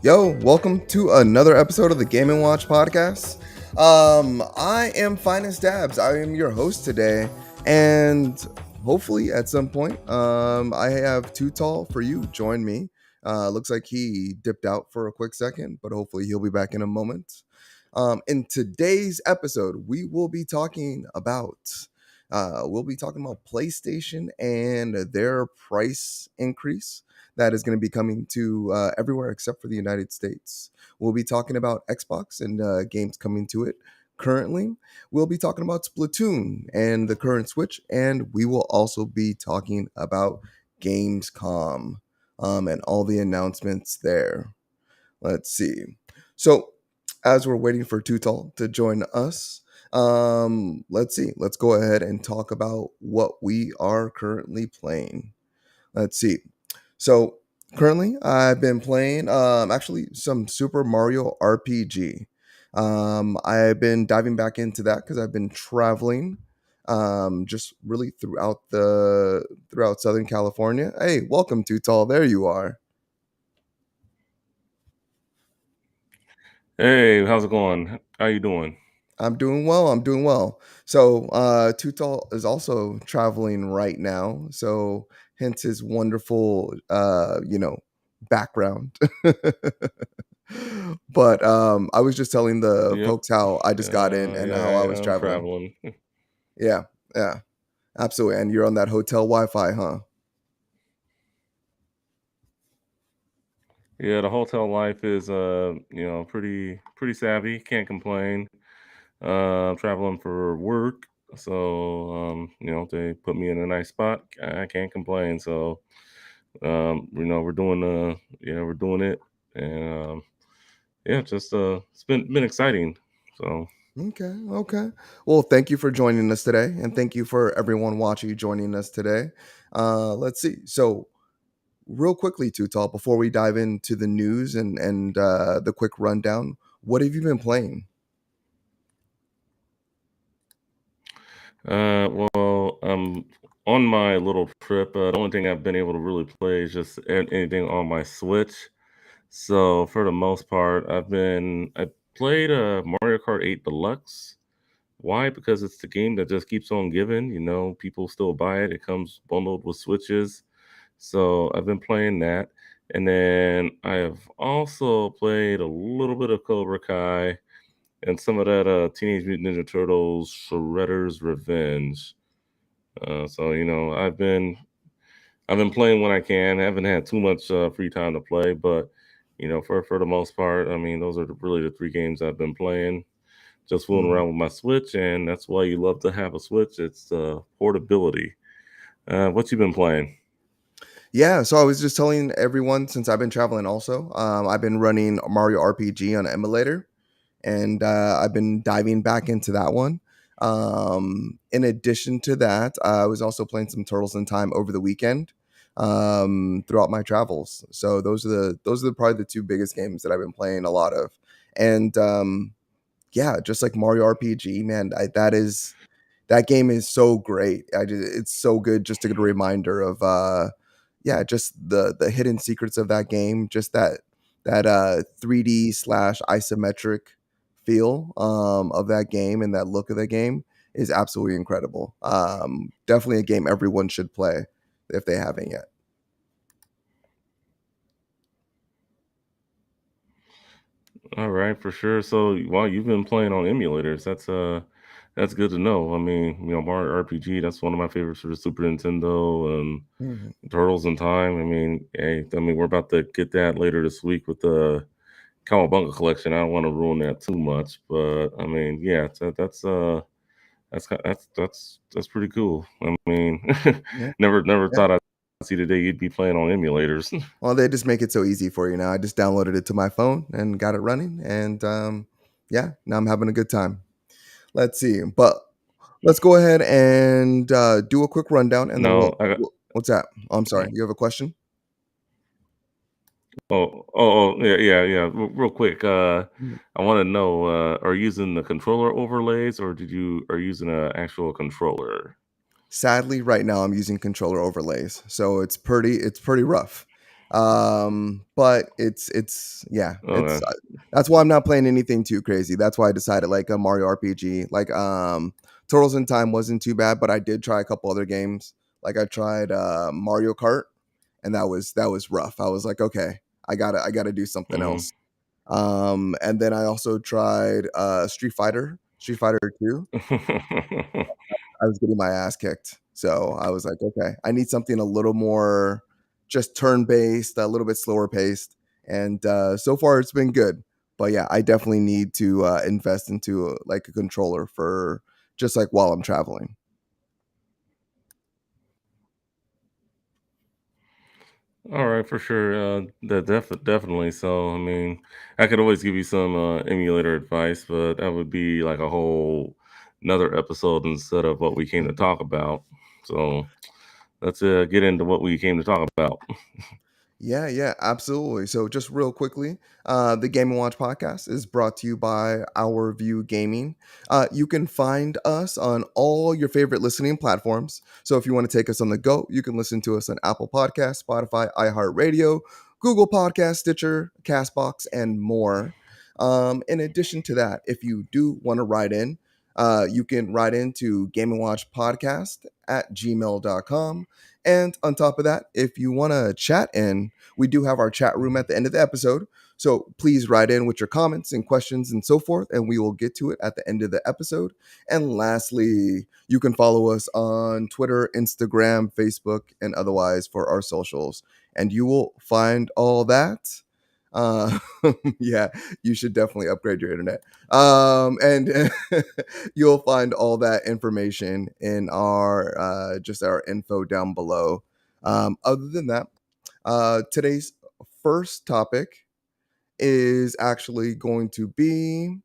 Yo, welcome to another episode of the Game & Watch podcast. I am Finest Dabs. I am your host today, and hopefully at some point, I have Too Tall for you join me. Looks like he dipped out for a quick second, but hopefully he'll be back in a moment. In today's episode, we will be talking about PlayStation and their price increase that is going to be coming to everywhere except for the United States. We'll be talking about Xbox and games coming to it currently. We'll be talking about Splatoon and the current Switch, and we will also be talking about Gamescom and all the announcements there. Let's see. So, as we're waiting for Tutal to join us, let's see. Let's go ahead and talk about what we are currently playing. Let's see. So currently, I've been playing actually some Super Mario RPG. I've been diving back into that because I've been traveling, just really throughout Southern California. Hey, welcome to Tall. There you are. Hey, how's it going? How you doing? I'm doing well. I'm doing well. So, Tutal is also traveling right now. So, hence his wonderful, background. But I was just telling the Yep. folks how I just got in and how I was Yeah, I'm traveling. traveling. Yeah, yeah, absolutely. And you're on that hotel Wi-Fi, huh? Yeah, the hotel life is pretty savvy. Can't complain. Traveling for work, so they put me in a nice spot. I can't complain. So we're doing it, and yeah, just it's been exciting. So. Okay, okay. Well, thank you for joining us today, and thank you for everyone watching joining us today. Let's see. So, real quickly, Tutal, before we dive into the news and the quick rundown, what have you been playing? On my little trip, the only thing I've been able to really play is just anything on my Switch. So for the most part, I played Mario Kart 8 Deluxe. Why? Because it's the game that just keeps on giving. People still buy it. It comes bundled with Switches. So I've been playing that. And then I have also played a little bit of Cobra Kai and some of that Teenage Mutant Ninja Turtles Shredder's Revenge. So I've been playing when I can. I haven't had too much free time to play, but for the most part, I mean, those are really the three games I've been playing. Just fooling Mhm. around with my Switch, and that's why you love to have a Switch. It's portability. What you been playing? Yeah, so I was just telling everyone since I've been traveling also, I've been running Mario RPG on emulator, and I've been diving back into that one. In addition to that, I was also playing some Turtles in Time over the weekend throughout my travels. So those are probably the two biggest games that I've been playing a lot of. And yeah, just like Mario RPG, man, that game is so great. It's so good just to get a reminder of yeah, just the hidden secrets of that game, just that 3D slash isometric feel of that game and that look of the game is absolutely incredible. Definitely a game everyone should play if they haven't yet. All right, for sure. So, wow, you've been playing on emulators. That's good to know. I mean, Mario RPG, that's one of my favorites for the Super Nintendo, and Mhm. Turtles in Time. We're about to get that later this week with the Cowabunga collection. I don't want to ruin that too much, but I mean, yeah, that's pretty cool. I mean, Yeah. never Yeah. thought I'd see the day you'd be playing on emulators. Well, they just make it so easy for you now. I just downloaded it to my phone and got it running, and yeah, now I'm having a good time. Let's see, but let's go ahead and do a quick rundown, and then No, I got what's that? Oh, I'm sorry. You have a question? yeah, yeah, yeah. Real quick, Mm. I want to know, are you using the controller overlays or are you using an actual controller? Sadly, right now I'm using controller overlays, so it's pretty rough. But it's yeah, it's Okay. that's why I'm not playing anything too crazy. That's why I decided like a Mario RPG, like Turtles in Time wasn't too bad, but I did try a couple other games. Like I tried Mario Kart, and that was rough. I was like, okay, I gotta do something Mhm. else. And then I also tried Street Fighter 2. I was getting my ass kicked. So I was like, okay, I need something a little more just turn based, a little bit slower paced. And so far it's been good. But yeah, I definitely need to invest into like a controller for just like while I'm traveling. All right, for sure. Definitely. So, I mean, I could always give you some emulator advice, but that would be like a whole another episode instead of what we came to talk about. So, let's get into what we came to talk about. Yeah, yeah, absolutely. So, just real quickly, the Game and Watch podcast is brought to you by Our View Gaming. You can find us on all your favorite listening platforms. So, if you want to take us on the go, you can listen to us on Apple Podcasts, Spotify, iHeartRadio, Google Podcast, Stitcher, Castbox, and more. In addition to that, if you do want to write in, you can write into Game and Watch Podcast at gmail.com. And on top of that, if you want to chat in, we do have our chat room at the end of the episode. So please write in with your comments and questions and so forth, and we will get to it at the end of the episode. And lastly, you can follow us on Twitter, Instagram, Facebook, and otherwise for our socials. And you will find all that. Uh, yeah, you should definitely upgrade your internet. And you'll find all that information in our just our info down below. Other than that, today's first topic is actually going to be,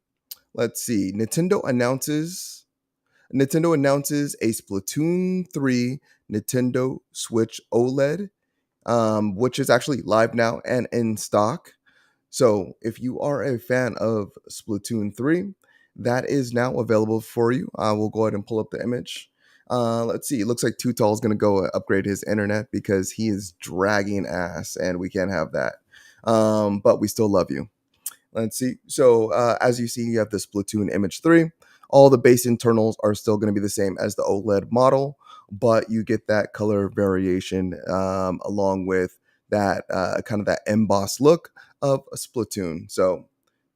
let's see, Nintendo announces a Splatoon 3 Nintendo Switch OLED, which is actually live now and in stock. So if you are a fan of Splatoon 3, that is now available for you. I will go ahead and pull up the image. Let's see. It looks like Too Tall is going to go upgrade his internet because he is dragging ass, and we can't have that. But we still love you. Let's see. So as you see, you have the Splatoon Image 3. All the base internals are still going to be the same as the OLED model, but you get that color variation along with that kind of that embossed look of a Splatoon. So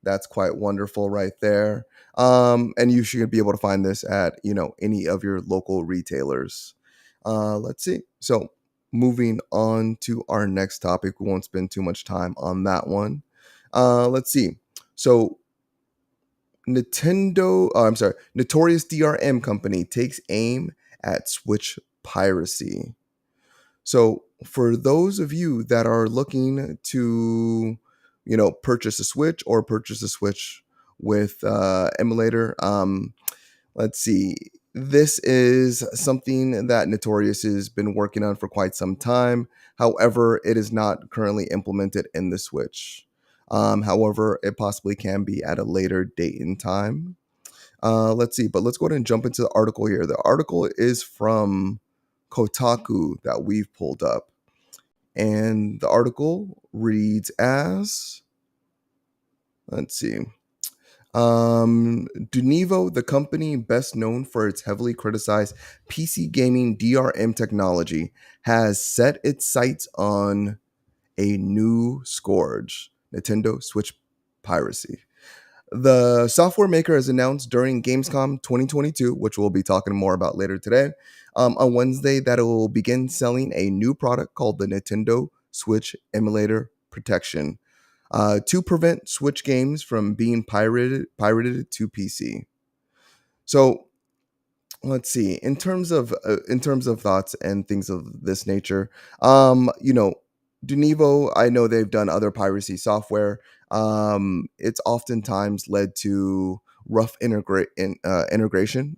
that's quite wonderful right there. And you should be able to find this at any of your local retailers. Let's see. So moving on to our next topic, we won't spend too much time on that one. Let's see. So Notorious DRM company takes aim at Switch piracy. So for those of you that are looking to, purchase a Switch or purchase a Switch with emulator, let's see. This is something that Notorious has been working on for quite some time. However, it is not currently implemented in the Switch. However, it possibly can be at a later date and time. Let's see, but let's go ahead and jump into the article here. The article is from Kotaku that we've pulled up. And the article reads as, let's see. Dunevo, the company best known for its heavily criticized PC gaming DRM technology, has set its sights on a new scourge: Nintendo Switch piracy. The software maker has announced during Gamescom 2022, which we'll be talking more about later today, on Wednesday, that it will begin selling a new product called the Nintendo Switch Emulator Protection to prevent Switch games from being pirated to PC. So let's see, in terms of thoughts and things of this nature, you know, Denevo, I know they've done other piracy software. It's oftentimes led to rough integration,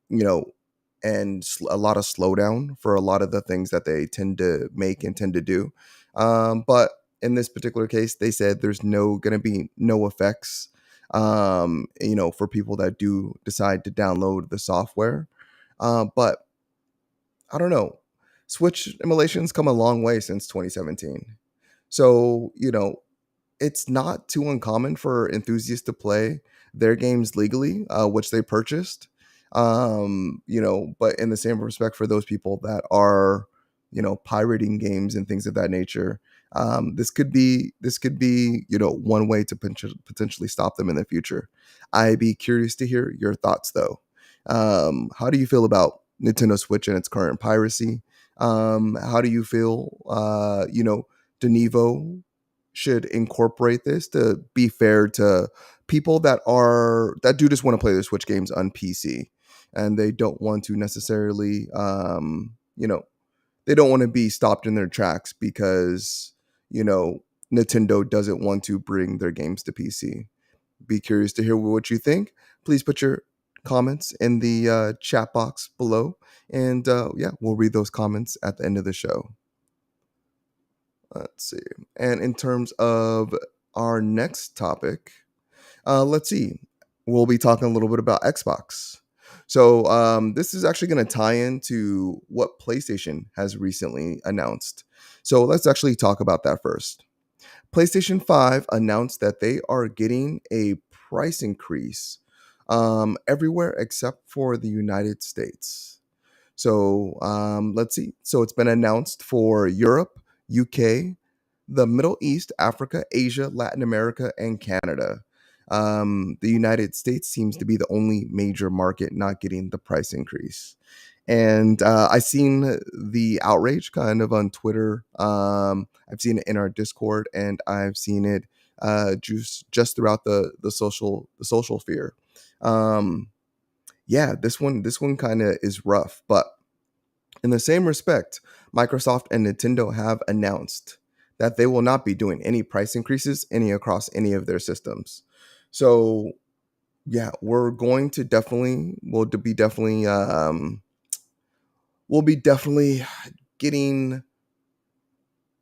you know, and a lot of slowdown for a lot of the things that they tend to make and tend to do. But in this particular case, they said there's no going to be no effects, you know, for people that do decide to download the software. But I don't know. Switch emulations come a long way since 2017. So, you know, it's not too uncommon for enthusiasts to play their games legally, which they purchased. You know, but in the same respect for those people that are, you know, pirating games and things of that nature, this could be, you know, one way to potentially stop them in the future. I'd be curious to hear your thoughts though. How do you feel about Nintendo Switch and its current piracy? How do you feel, you know, Denevo should incorporate this to be fair to people that do just want to play their Switch games on PC, and they don't want to necessarily, you know, they don't want to be stopped in their tracks because, you know, Nintendo doesn't want to bring their games to PC. Be curious to hear what you think. Please put your comments in the chat box below, and yeah, we'll read those comments at the end of the show. Let's see. And in terms of our next topic, let's see. We'll be talking a little bit about Xbox. So this is actually going to tie into what PlayStation has recently announced. So let's actually talk about that first. PlayStation 5 announced that they are getting a price increase everywhere except for the United States. So let's see. So it's been announced for Europe, UK, the Middle East, Africa, Asia, Latin America, and Canada. The United States seems to be the only major market not getting the price increase. And I've seen the outrage kind of on Twitter. I've seen it in our Discord, and I've seen it just throughout the social sphere. Um, yeah, this one kind of is rough, but in the same respect, Microsoft and Nintendo have announced that they will not be doing any price increases any across any of their systems. So yeah, we'll be definitely getting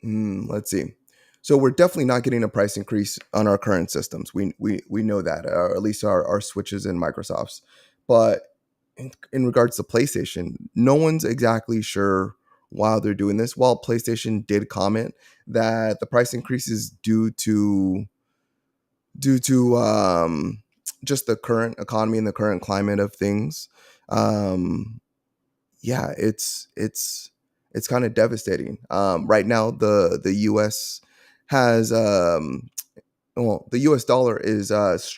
let's see. So we're definitely not getting a price increase on our current systems. We know that, or at least our switches and Microsofts. But in regards to PlayStation, no one's exactly sure why they're doing this. While PlayStation did comment that the price increase is due to just the current economy and the current climate of things. Um, yeah, it's kind of devastating. Right now, the U.S. has well, the U.S. dollar is as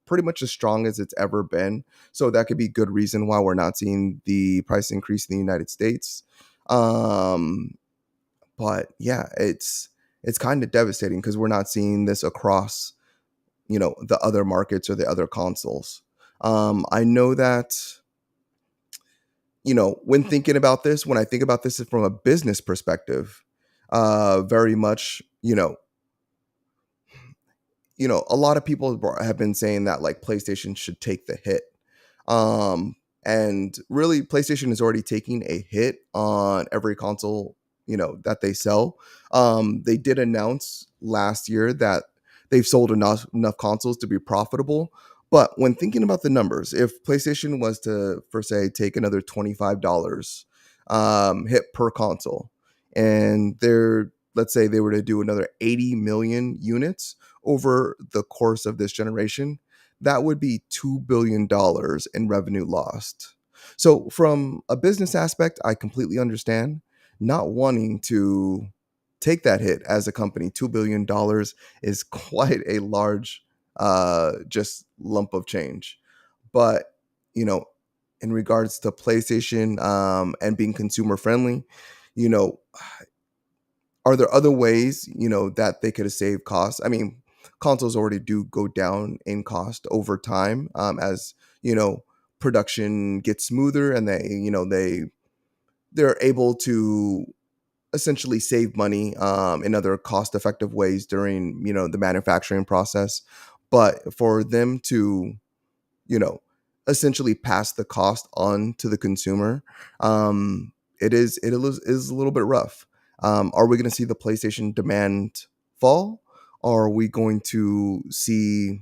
pretty much as strong as it's ever been. So that could be good reason why we're not seeing the price increase in the United States. Um, but yeah, it's kind of devastating because we're not seeing this across, you know, the other markets or the other consoles. I know that, you know, when I think about this from a business perspective, very much, a lot of people have been saying that like PlayStation should take the hit. Um, and really, PlayStation is already taking a hit on every console, you know, that they sell. They did announce last year that they've sold enough consoles to be profitable. But when thinking about the numbers, if PlayStation was to, for say, take another $25 hit per console, and let's say they were to do another 80 million units over the course of this generation, that would be $2 billion in revenue lost. So, from a business aspect, I completely understand not wanting to take that hit as a company. $2 billion is quite a large just lump of change. But, you know, in regards to PlayStation and being consumer friendly, you know, are there other ways, you know, that they could have saved costs? I mean, consoles already do go down in cost over time, as you know, production gets smoother, and they're able to essentially save money in other cost effective ways during the manufacturing process. But for them to you know essentially pass the cost on to the consumer, it is a little bit rough. Are we going to see the PlayStation demand fall? Or are we going to see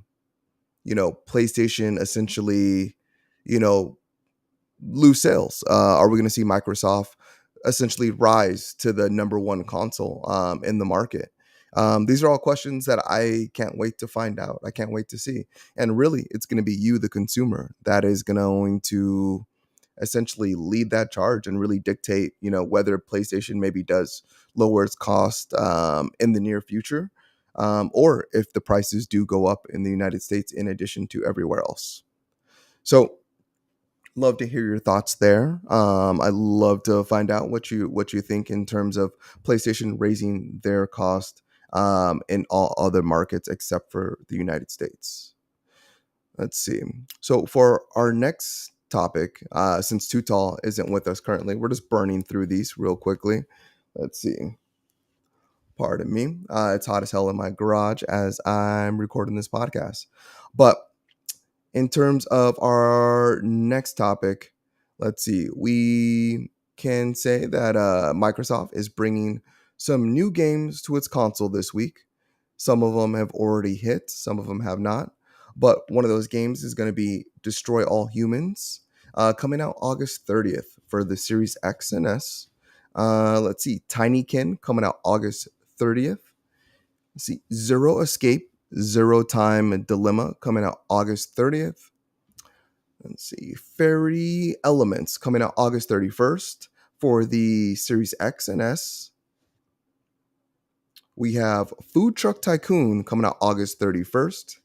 PlayStation essentially you know lose sales? Are we going to see Microsoft essentially rise to the number one console in the market? These are all questions that I can't wait to find out. I can't wait to see. And really, it's going to be you, the consumer, that is going to essentially lead that charge and really dictate, whether PlayStation maybe does lower its cost in the near future, or if the prices do go up in the United States in addition to everywhere else. So, love to hear your thoughts there. I'd love to find out what you think in terms of PlayStation raising their cost in all other markets except for the United States. Let's see. So for our next topic, since Tutal isn't with us currently, we're just burning through these real quickly. Let's see. Pardon me. It's hot as hell in my garage as I'm recording this podcast. But in terms of our next topic, let's see. We can say that Microsoft is bringing some new games to its console this week. Some of them have already hit, some of them have not. But one of those games is going to be Destroy All Humans, coming out August 30th for the Series X and S. Let's see. Tinykin coming out August 30th. Let's see. Zero Escape, Zero Time Dilemma coming out August 30th. Let's see. Fairy Elements coming out August 31st for the Series X and S. We have Food Truck Tycoon coming out August 31st.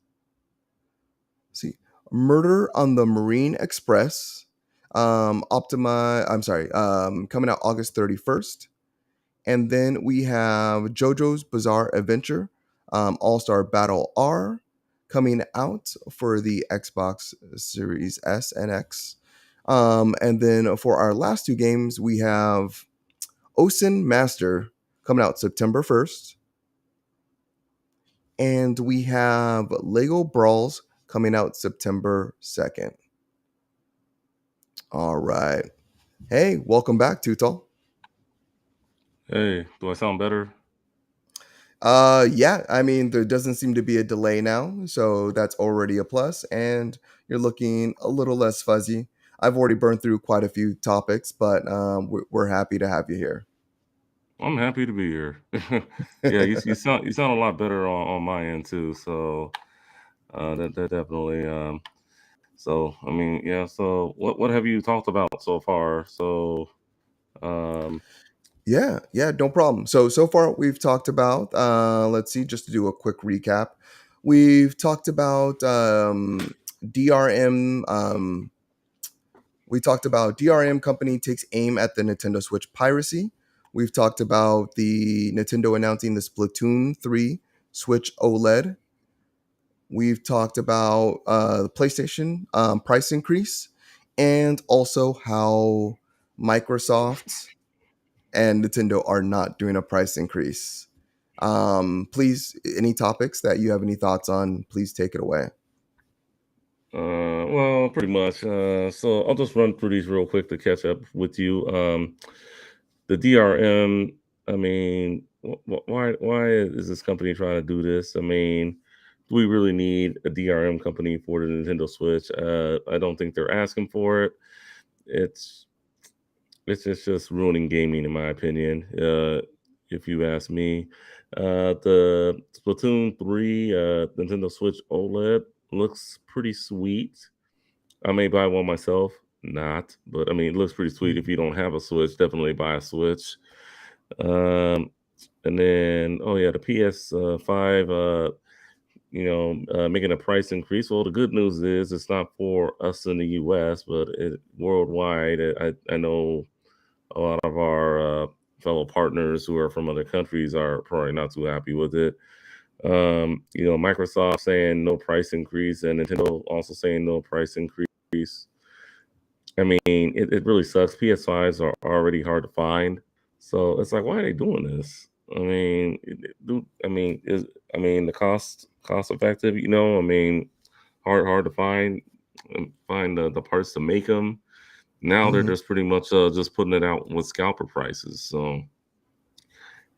Let's see. Murder on the Marine Express. Coming out August 31st. And then we have JoJo's Bizarre Adventure, All-Star Battle R, coming out for the Xbox Series S and X. And then for our last two games, we have Osin Master coming out September 1st. And we have Lego Brawls coming out September 2nd. All right. Hey, welcome back, Tutal. Hey, do I sound better? Yeah, I mean, there doesn't seem to be a delay now, so that's already a plus, and you're looking a little less fuzzy. I've already burned through quite a few topics, but we're happy to have you here. I'm happy to be here. Yeah, you sound a lot better on my end too. So that definitely. So I mean, yeah. So what have you talked about so far? So um, Yeah, no problem. So far we've talked about let's see, just to do a quick recap. We've talked about DRM. We talked about DRM company takes aim at the Nintendo Switch piracy. We've talked about the Nintendo announcing the Splatoon 3 Switch OLED. We've talked about the PlayStation price increase, and also how Microsoft and Nintendo are not doing a price increase. Please, any topics that you have any thoughts on, please take it away. well, pretty much. So I'll just run through these real quick to catch up with you. The DRM. I mean, why is this company trying to do this? I mean, do we really need a DRM company for the Nintendo Switch? I don't think they're asking for it. It's it's just ruining gaming, in my opinion. If you ask me, the Splatoon 3 Nintendo Switch OLED looks pretty sweet. I may buy one myself, not, but I mean, it looks pretty sweet. If you don't have a Switch, definitely buy a Switch. Um, and then, oh yeah, the PS5, making a price increase. Well, the good news is it's not for us in the U.S., but worldwide. I know a lot of our fellow partners who are from other countries are probably not too happy with it. Microsoft saying no price increase, and Nintendo also saying no price increase. I mean, it really sucks. PS5s are already hard to find, so it's like, why are they doing this? I mean, I mean, the cost effective? I mean, hard to find and find the parts to make them. Now they're Hmm. just pretty much just putting it out with scalper prices. So,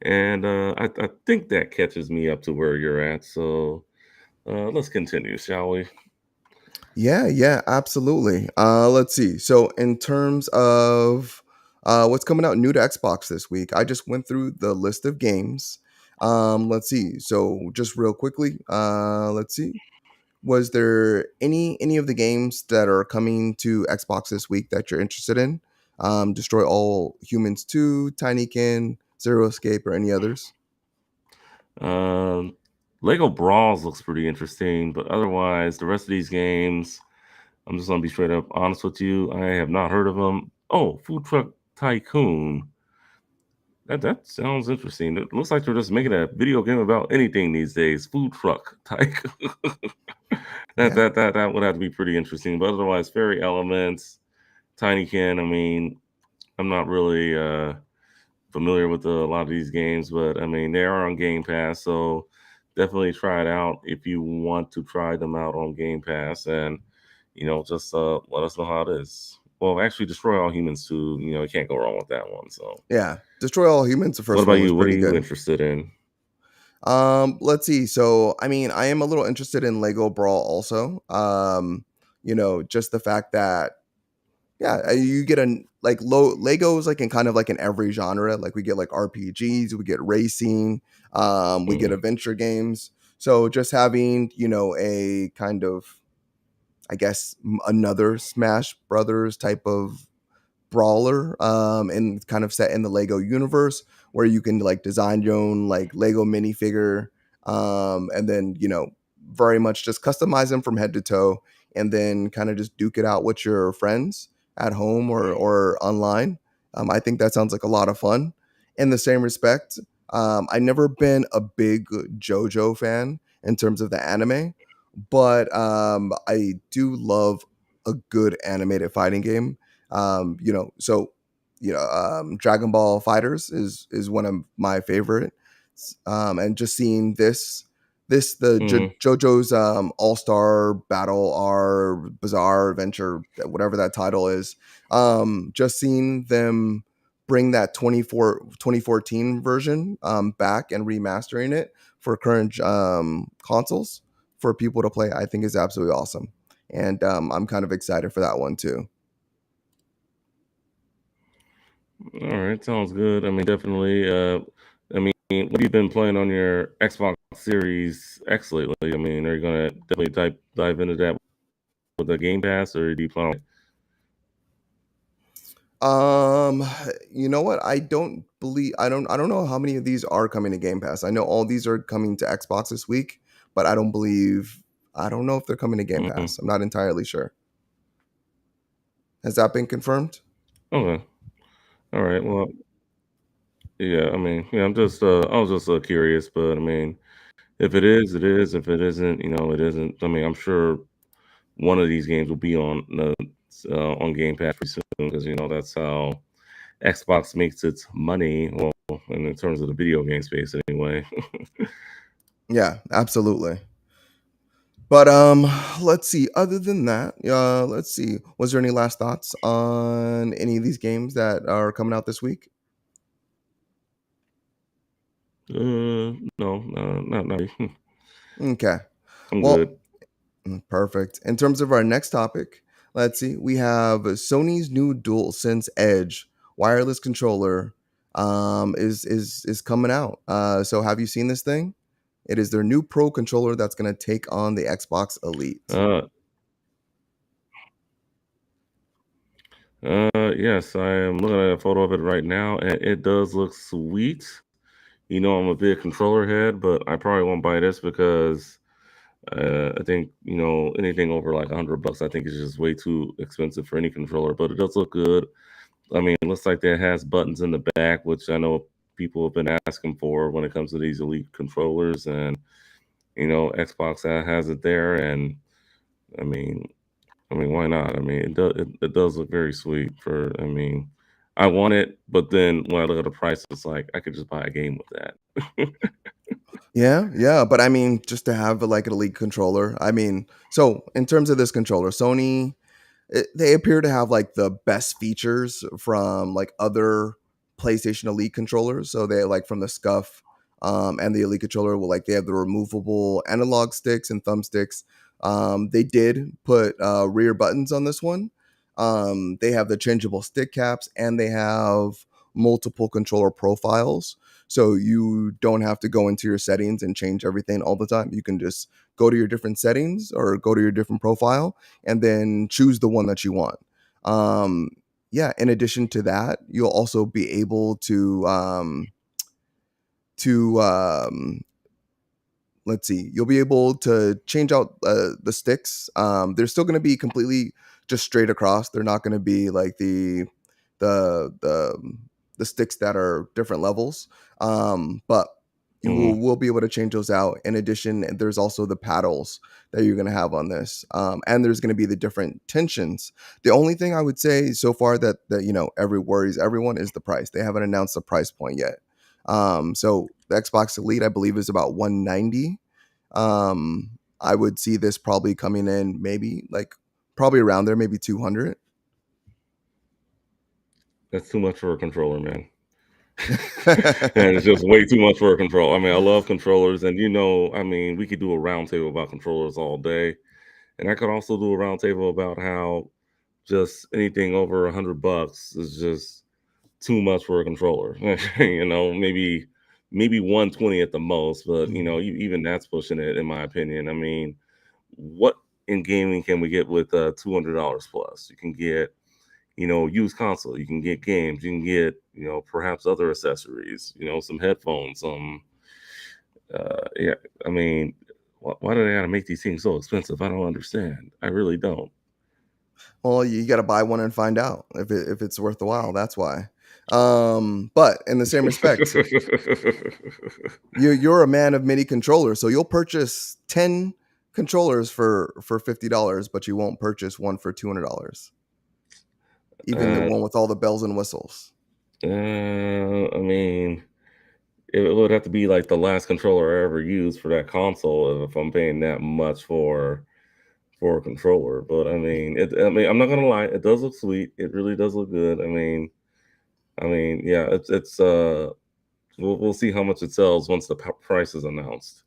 and I think that catches me up to where you're at. So let's continue, shall we? Yeah, yeah, absolutely. Let's see. So, in terms of what's coming out new to Xbox this week, I just went through the list of games. Let's see. So, just real quickly, let's see. Was there any of the games that are coming to Xbox this week that you're interested in? Destroy All Humans 2, Tinykin, Zero Escape, or any others? Um, Lego Brawls looks pretty interesting, but otherwise, the rest of these games, I'm just gonna be straight up honest with you. I have not heard of them. Oh, Food Truck Tycoon. That sounds interesting. It looks like they're just making a video game about anything these days. Food truck tycoon. that Yeah. that that that would have to be pretty interesting. But otherwise, Fairy Elements, Tinykin. I mean, I'm not really familiar with a lot of these games, but I mean, they are on Game Pass, so definitely try it out if you want to try them out on Game Pass, and just let us know how it is. Well, actually, Destroy All Humans too. You can't go wrong with that one. So, Yeah. Destroy All Humans, the what first about one was you? What are pretty you good. interested in? Let's see. So, I mean, I am a little interested in Lego Brawl also. Just the fact that yeah, you get a like low Legos like in kind of like in every genre. Like we get like RPGs, we get racing, we get Mm, adventure games. So just having, a kind of I guess another Smash Brothers type of brawler and kind of set in the Lego universe where you can like design your own like Lego minifigure and then very much just customize them from head to toe and then kind of just duke it out with your friends at home or online. I think that sounds like a lot of fun. In the same respect, I never been a big JoJo fan in terms of the anime, but I do love a good animated fighting game. Dragon Ball Fighters is one of my favorite, and just seeing mhm. JoJo's All Star Battle R Bizarre Adventure, whatever that title is, just seeing them bring that 2014 version back and remastering it for current consoles for people to play, I think is absolutely awesome, and I'm kind of excited for that one too. All right, sounds good. I mean, definitely. I mean, what have you been playing on your Xbox Series X lately? I mean, are you gonna definitely dive into that with the Game Pass, or do you plan on? Um, you know what? I don't know how many of these are coming to Game Pass. I know all these are coming to Xbox this week, but I don't know if they're coming to Game Mhm. Pass. I'm not entirely sure. Has that been confirmed? Okay. All right. Well, yeah. I mean, yeah. I was just curious, but I mean, if it is, it is. If it isn't, it isn't. I mean, I'm sure one of these games will be on Game Pass pretty soon because that's how Xbox makes its money. Well, and in terms of the video game space, anyway. Yeah, absolutely. But let's see. Other than that, let's see. Was there any last thoughts on any of these games that are coming out this week? No, not really. Okay. I'm Well, good. perfect. In terms of our next topic, let's see. We have Sony's new DualSense Edge wireless controller is coming out. So have you seen this thing? It is their new pro controller that's going to take on the Xbox Elite. Uh, yes, I am looking at a photo of it right now, and it does look sweet. I'm a big controller head, but I probably won't buy this because I think anything over like $100, I think is just way too expensive for any controller. But it does look good. I mean, it looks like that has buttons in the back, which I know people have been asking for when it comes to these Elite controllers, and Xbox has it there, and I mean. I mean, why not? I mean, it does look very sweet for I mean, I want it, but then when I look at the price, it's like I could just buy a game with that. Yeah, yeah, but I mean, just to have like an elite controller. I mean, so in terms of this controller, Sony they appear to have like the best features from like other PlayStation Elite controllers. So they like from the Scuff and the Elite controller will like they have the removable analog sticks and thumbsticks. They did put rear buttons on this one. They have the changeable stick caps and they have multiple controller profiles. So you don't have to go into your settings and change everything all the time. You can just go to your different settings or go to your different profile and then choose the one that you want. Um, yeah, in addition to that, you'll also be able to let's see, you'll be able to change out the sticks. They're still going to be completely just straight across. They're not going to be like the the the sticks that are different levels. But you Mhm. will be able to change those out. In addition, there's also the paddles that you're going to have on this, and there's going to be the different tensions. The only thing I would say so far that every worries everyone is the price. They haven't announced the price point yet. So the Xbox Elite, I believe, is about 190. I would see this probably coming in maybe like probably around there, maybe 200. That's too much for a controller, man. And it's just way too much for a controller. I mean, I love controllers, and I mean, we could do a roundtable about controllers all day, and I could also do a roundtable about how just anything over $100 is just too much for a controller. Maybe 120 at the most, but Mhm. even that's pushing it, in my opinion. I mean, what in gaming can we get with $200 plus? You can get used console. You can get games. You can get, perhaps other accessories. Some headphones. Yeah. I mean, why do they gotta make these things so expensive? I don't understand. I really don't. Well, you got to buy one and find out if it's worth the while. That's why. But in the same respect, you're a man of many controllers, so you'll purchase 10 controllers for $50, but you won't purchase one for $200, even the uh, one with all the bells and whistles. I mean, it would have to be like the last controller I ever used for that console if I'm paying that much for a controller. But I mean, I'm not gonna lie, it does look sweet. It really does look good. I mean, yeah, it's. We'll see how much it sells once the price is announced.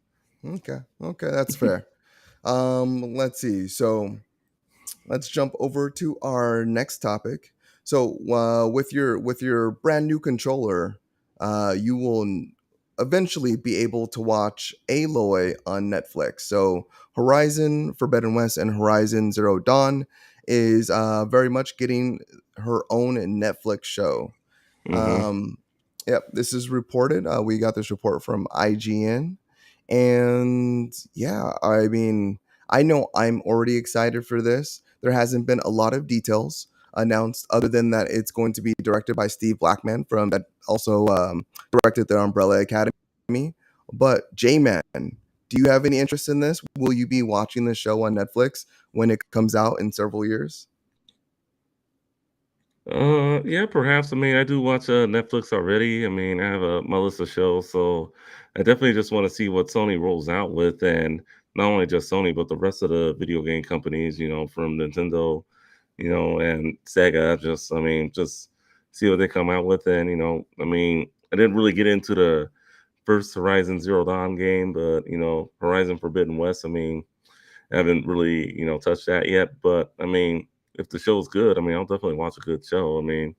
Okay, okay, that's fair. Let's see. So let's jump over to our next topic. So, with your brand new controller, you will eventually be able to watch Aloy on Netflix. So, Horizon Forbidden West and Horizon Zero Dawn is very much getting her own Netflix show. Hmm. Um, yep, this is reported. We got this report from IGN, and yeah, I mean, I know I'm already excited for this. There hasn't been a lot of details announced, other than that it's going to be directed by Steve Blackman from that also directed the Umbrella Academy. But J Man, do you have any interest in this? Will you be watching the show on Netflix when it comes out in several years? Yeah, perhaps. I mean, I do watch Netflix already. I mean, I have my list of shows, so I definitely just want to see what Sony rolls out with, and not only just Sony, but the rest of the video game companies. From Nintendo, and Sega. I mean, just see what they come out with, and I mean, I didn't really get into the first Horizon Zero Dawn game, but Horizon Forbidden West. I mean, I haven't really touched that yet, but I mean, if the show's good, I mean, I'll definitely watch a good show. I mean,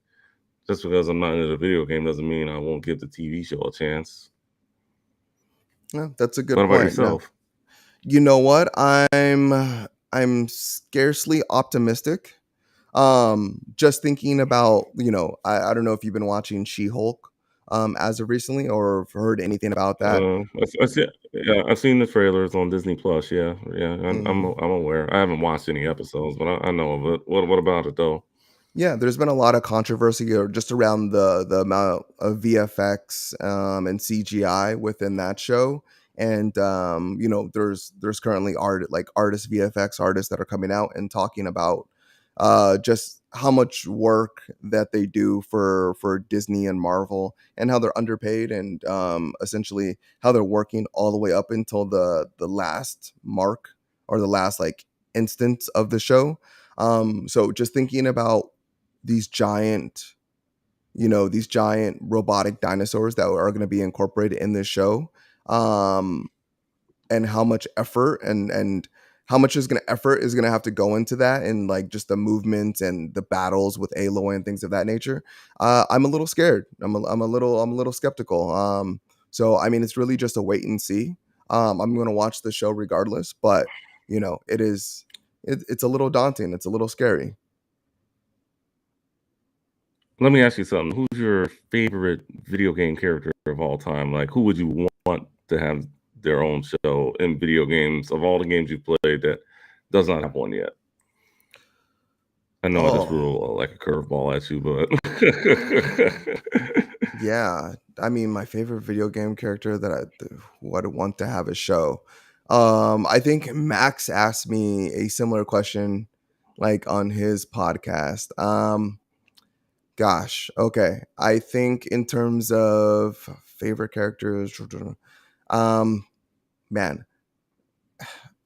just because I'm not into the video game doesn't mean I won't give the TV show a chance. Yeah, that's a What good about point. Yeah. yourself? You know what? I'm scarcely optimistic. Just thinking about, I don't know if you've been watching She-Hulk as of recently or have heard anything about that. I see, yeah, I've seen the trailers on Disney Plus. Yeah, yeah, Mhm. I'm aware. I haven't watched any episodes, but I know of it. What about it though? Yeah, there's been a lot of controversy or just around the amount of VFX and CGI within that show. and there's currently artists, VFX artists that are coming out and talking about just how much work that they do for Disney and Marvel, and how they're underpaid, and essentially how they're working all the way up until the last mark, or the last like instance of the show. So just thinking about these giant, these giant robotic dinosaurs that are going to be incorporated in this show, um and how much effort and how much effort is gonna have to go into that, and like just the movements and the battles with Aloy and things of that nature. I'm a little scared. I'm a little skeptical. So I mean, it's really just a wait and see. I'm gonna watch the show regardless, but it's a little daunting. It's a little scary. Let me ask you something. Who's your favorite video game character of all time? Like, who would you want to have their own show in video games of all the games you've played that does not have one yet? I know I just Oh, threw like a curveball at you, but yeah. I mean, my favorite video game character that would want to have a show. I think Max asked me a similar question, like on his podcast. Gosh, okay. I think in terms of favorite characters, um, man,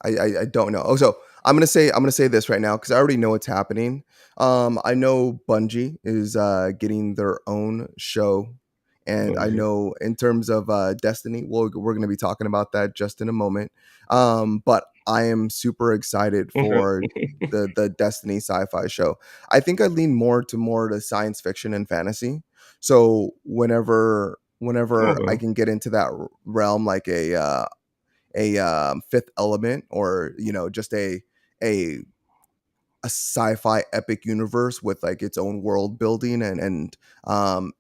I don't know. Oh, so I'm gonna say this right now because I already know what's happening. I know Bungie is getting their own show, and I Bungie. know in terms of Destiny, we're gonna be talking about that just in a moment. But I am super excited Okay. for the Destiny sci-fi show. I think I lean more to science fiction and fantasy. So whenever I Okay. can get into that realm, like a fifth element, or just a a sci-fi epic universe with like its own world building and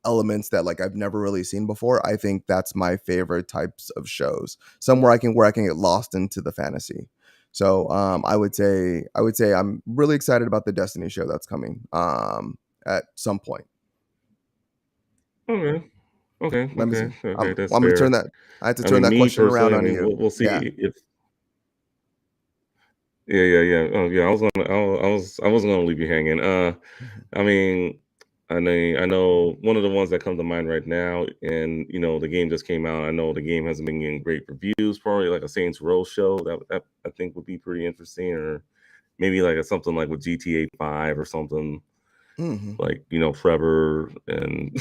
elements that like I've never really seen before. I think that's my favorite types of shows. Somewhere I can get lost into the fantasy. So I would say I'm really excited about the Destiny show that's coming at some point. Okay. Okay. Let me see. Okay. Okay. That's I'm gonna turn fair. that. I had to I turn mean, that me question around personally, I on mean, you. we'll see Yeah. if yeah, yeah, yeah. Oh, yeah. I wasn't gonna leave you hanging. Mhm. I mean, I know one of the ones that come to mind right now, and the game just came out. I know the game hasn't been getting great reviews. Probably like a Saints Row show that I think would be pretty interesting, or maybe like something like with GTA 5 or something Mhm. like Trevor and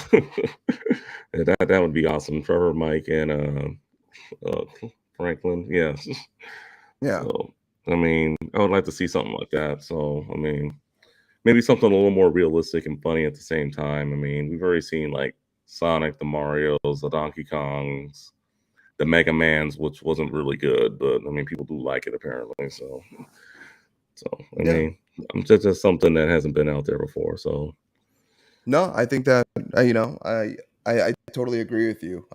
yeah, that would be awesome. Trevor, Mike, and uh, Franklin. Yeah. Yeah. So I mean, I would like to see something like that. So I mean, maybe something a little more realistic and funny at the same time. I mean, we've already seen like Sonic, the Marios, the Donkey Kongs, the Mega Mans, which wasn't really good, but I mean, people do like it apparently. So I Yeah. mean, just something that hasn't been out there before. So No, I think that I totally agree with you.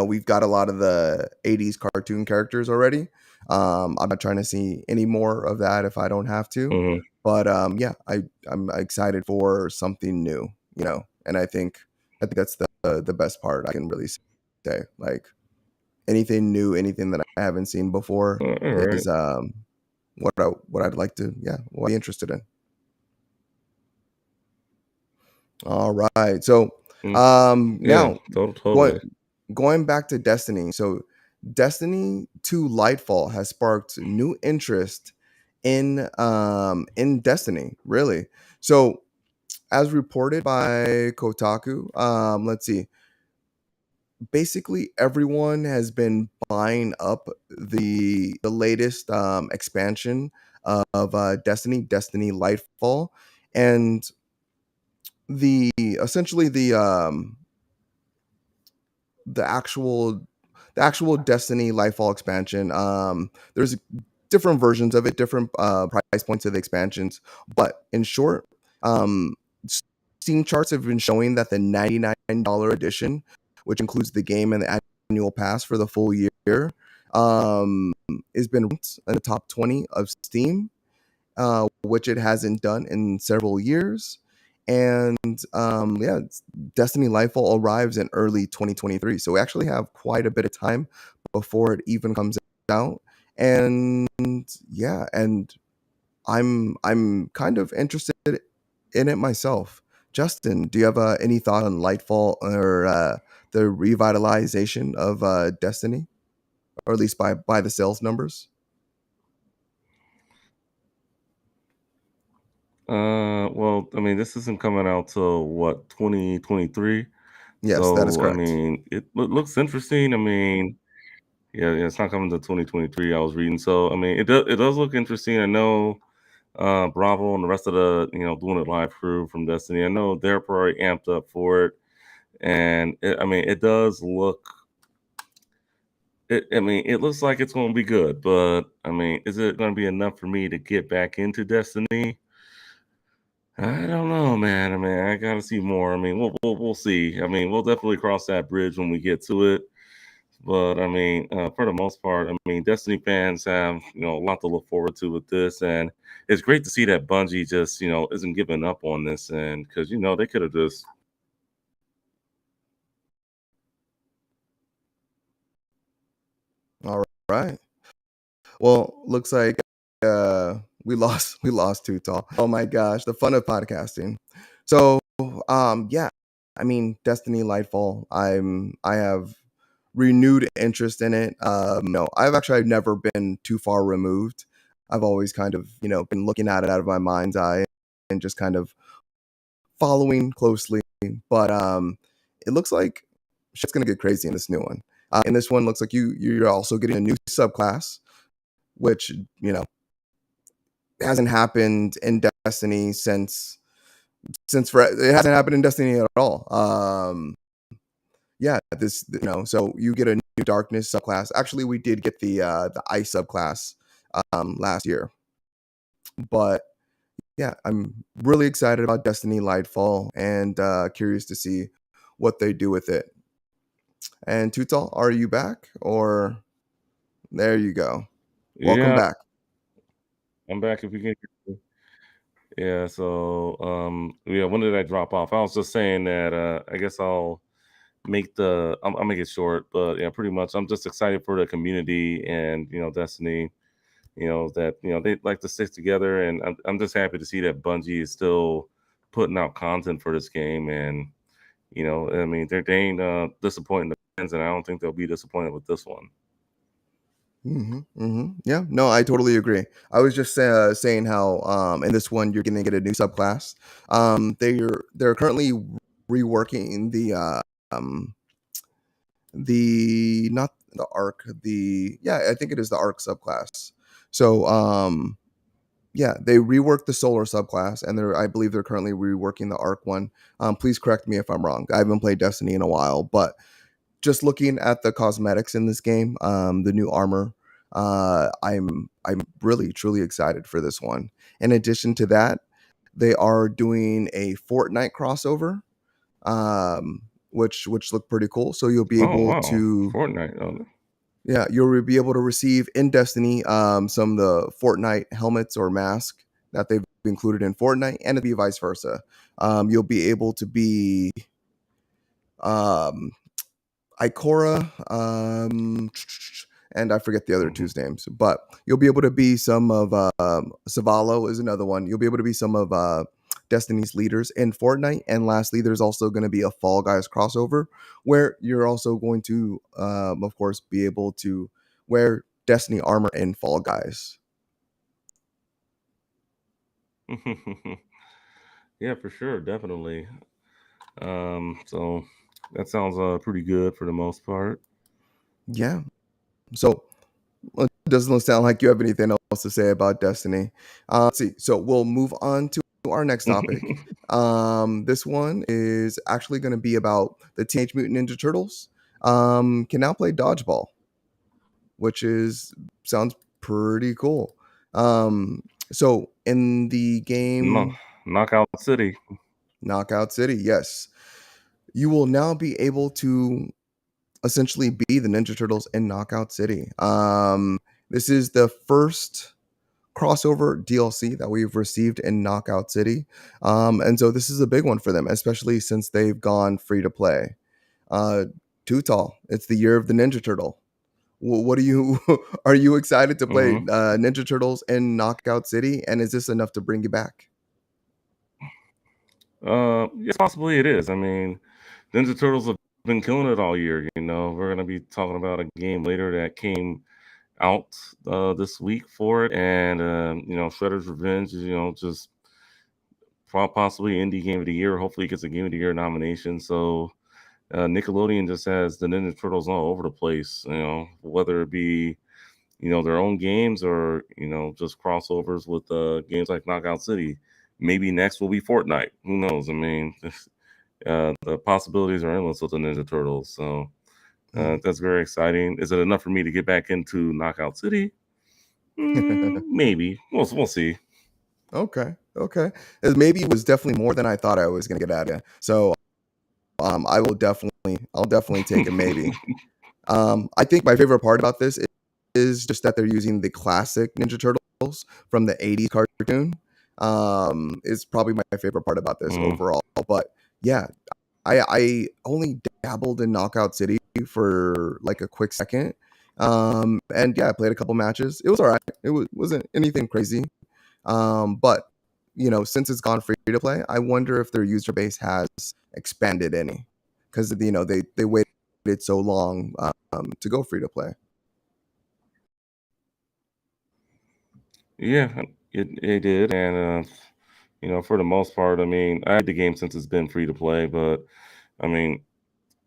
We've got a lot of the '80s cartoon characters already. I'm not trying to see any more of that if I don't have to. mhm. But yeah, I'm excited for something new. And I think that's the best part I can really say. Like anything new, anything that I haven't seen before All right. is what I'd like to, yeah, what I'd be interested in. All right. So, Mm, yeah, now going totally. going back to Destiny. So, Destiny 2 Lightfall has sparked new interest in Destiny, really. So, as reported by Kotaku, let's see. Basically everyone has been buying up the latest expansion of Destiny Lightfall, and the essentially the actual the actual Destiny Lightfall expansion. There's different versions of it, different price points of the expansions, but in short, um, Steam charts have been showing that the $99 edition, which includes the game and the annual pass for the full year, um, has been ranked in the top 20 of Steam, which it hasn't done in several years. And yeah, Destiny Lightfall arrives in early 2023, so we actually have quite a bit of time before it even comes out. And yeah, and I'm kind of interested in it myself. Justin, do you have any thought on Lightfall or the revitalization of Destiny, or at least by the sales numbers? Well, I mean, this isn't coming out till what, 2023? Yes, that is So, I correct. mean, it looks interesting. I mean, yeah, it's not coming to 2023. I was reading, so I mean, it does look interesting. I know Bravo and the rest of the doing it live crew from Destiny. I know they're probably amped up for it, and I mean, it does look. I mean, it looks like it's going to be good, but I mean, is it going to be enough for me to get back into Destiny? I don't know, man. I mean, I gotta see more. I mean, we'll see. I mean, we'll definitely cross that bridge when we get to it. But I mean, for the most part, I mean, Destiny fans have a lot to look forward to with this, and it's great to see that Bungie just isn't giving up on this, and because they could have just. All right. Well, looks like we lost too tall. Oh my gosh, the fun of podcasting. So yeah, I mean Destiny Lightfall. I have renewed interest in it. No, I've never been too far removed. I've always kind of been looking at it out of my mind's eye and just kind of following closely. But it looks like shit's gonna get crazy in this new one. In this one, looks like you're also getting a new subclass, which hasn't happened in Destiny it hasn't happened in Destiny at all. Yeah, this so you get a new darkness subclass. Actually, we did get the ice subclass last year, but yeah, I'm really excited about Destiny Lightfall and curious to see what they do with it. And Tutal, are you back? Or there you go. Welcome Yeah, back. I'm back if you can. Yeah. So, yeah. When did I drop off? I was just saying that. I guess I'll make it short, but yeah, pretty much. I'm just excited for the community and Destiny. That they like to stick together, and I'm just happy to see that Bungie is still putting out content for this game, and I mean, they ain't disappointing the fans, and I don't think they'll be disappointed with this one. Yeah, no, I totally agree. I was just saying how in this one you're gonna get a new subclass. They're currently reworking um the not the arc the yeah I think it is the arc subclass. So yeah, they reworked the solar subclass, and I believe they're currently reworking the arc one. Please correct me if I'm wrong. I haven't played Destiny in a while, but just looking at the cosmetics in this game, the new armor, I'm really truly excited for this one. In addition to that, they are doing a Fortnite crossover, um, which look pretty cool. So you'll be Oh able wow, to Fortnite! Oh, yeah, you'll be able to receive in Destiny some of the Fortnite helmets or mask that they've included in Fortnite, and it'll be vice versa. You'll be able to be um, Ikora, and I forget the other mhm. two's names, but you'll be able to be some of Savalo is another one. You'll be able to be some of Destiny's leaders in Fortnite, and lastly, there's also going to be a Fall Guys crossover where you're also going to, of course, be able to wear Destiny armor in Fall Guys. Yeah, for sure, definitely. So that sounds pretty good for the most part. Yeah. So well, it doesn't sound like you have anything else to say about Destiny. Let's see. So we'll move on to our next topic. This one is actually going to be about the Teenage Mutant Ninja Turtles. Can now play dodgeball, which is sounds pretty cool. So in the No, game Knockout City. Knockout City, yes, you will now be able to essentially be the Ninja Turtles in Knockout City. This is the first crossover DLC that we've received in Knockout City. And so this is a big one for them, especially since they've gone free to play. Uh, Too tall. It's the year of the Ninja Turtle. What do you are you excited to play Mhm. Ninja Turtles in Knockout City? And is this enough to bring you back? Yes, possibly it is. I mean, Ninja Turtles have been killing it all year. We're gonna be talking about a game later that came out this week for it, and Shredder's Revenge is just possibly indie game of the year. Hopefully, it gets a game of the year nomination. So Nickelodeon just has the Ninja Turtles all over the place. Whether it be their own games or just crossovers with games like Knockout City. Maybe next will be Fortnite. Who knows? I mean, the possibilities are endless with the Ninja Turtles. So Mhm. that's very exciting. Is it enough for me to get back into Knockout City? Maybe. We'll see. Okay, okay. Maybe it was definitely more than I thought I was gonna get out of it. So I'll definitely take a maybe. I think my favorite part about this is just that they're using the classic Ninja Turtles from the '80s cartoon. Is probably my favorite part about this Mm. overall. But yeah, I only dabbled in Knockout City for like a quick second. And yeah, I played a couple matches. It was all right. Wasn't anything crazy. But since it's gone free to play, I wonder if their user base has expanded any because they waited so long to go free to play. Yeah, it did, and for the most part, I mean, I had the game since it's been free to play, but I mean,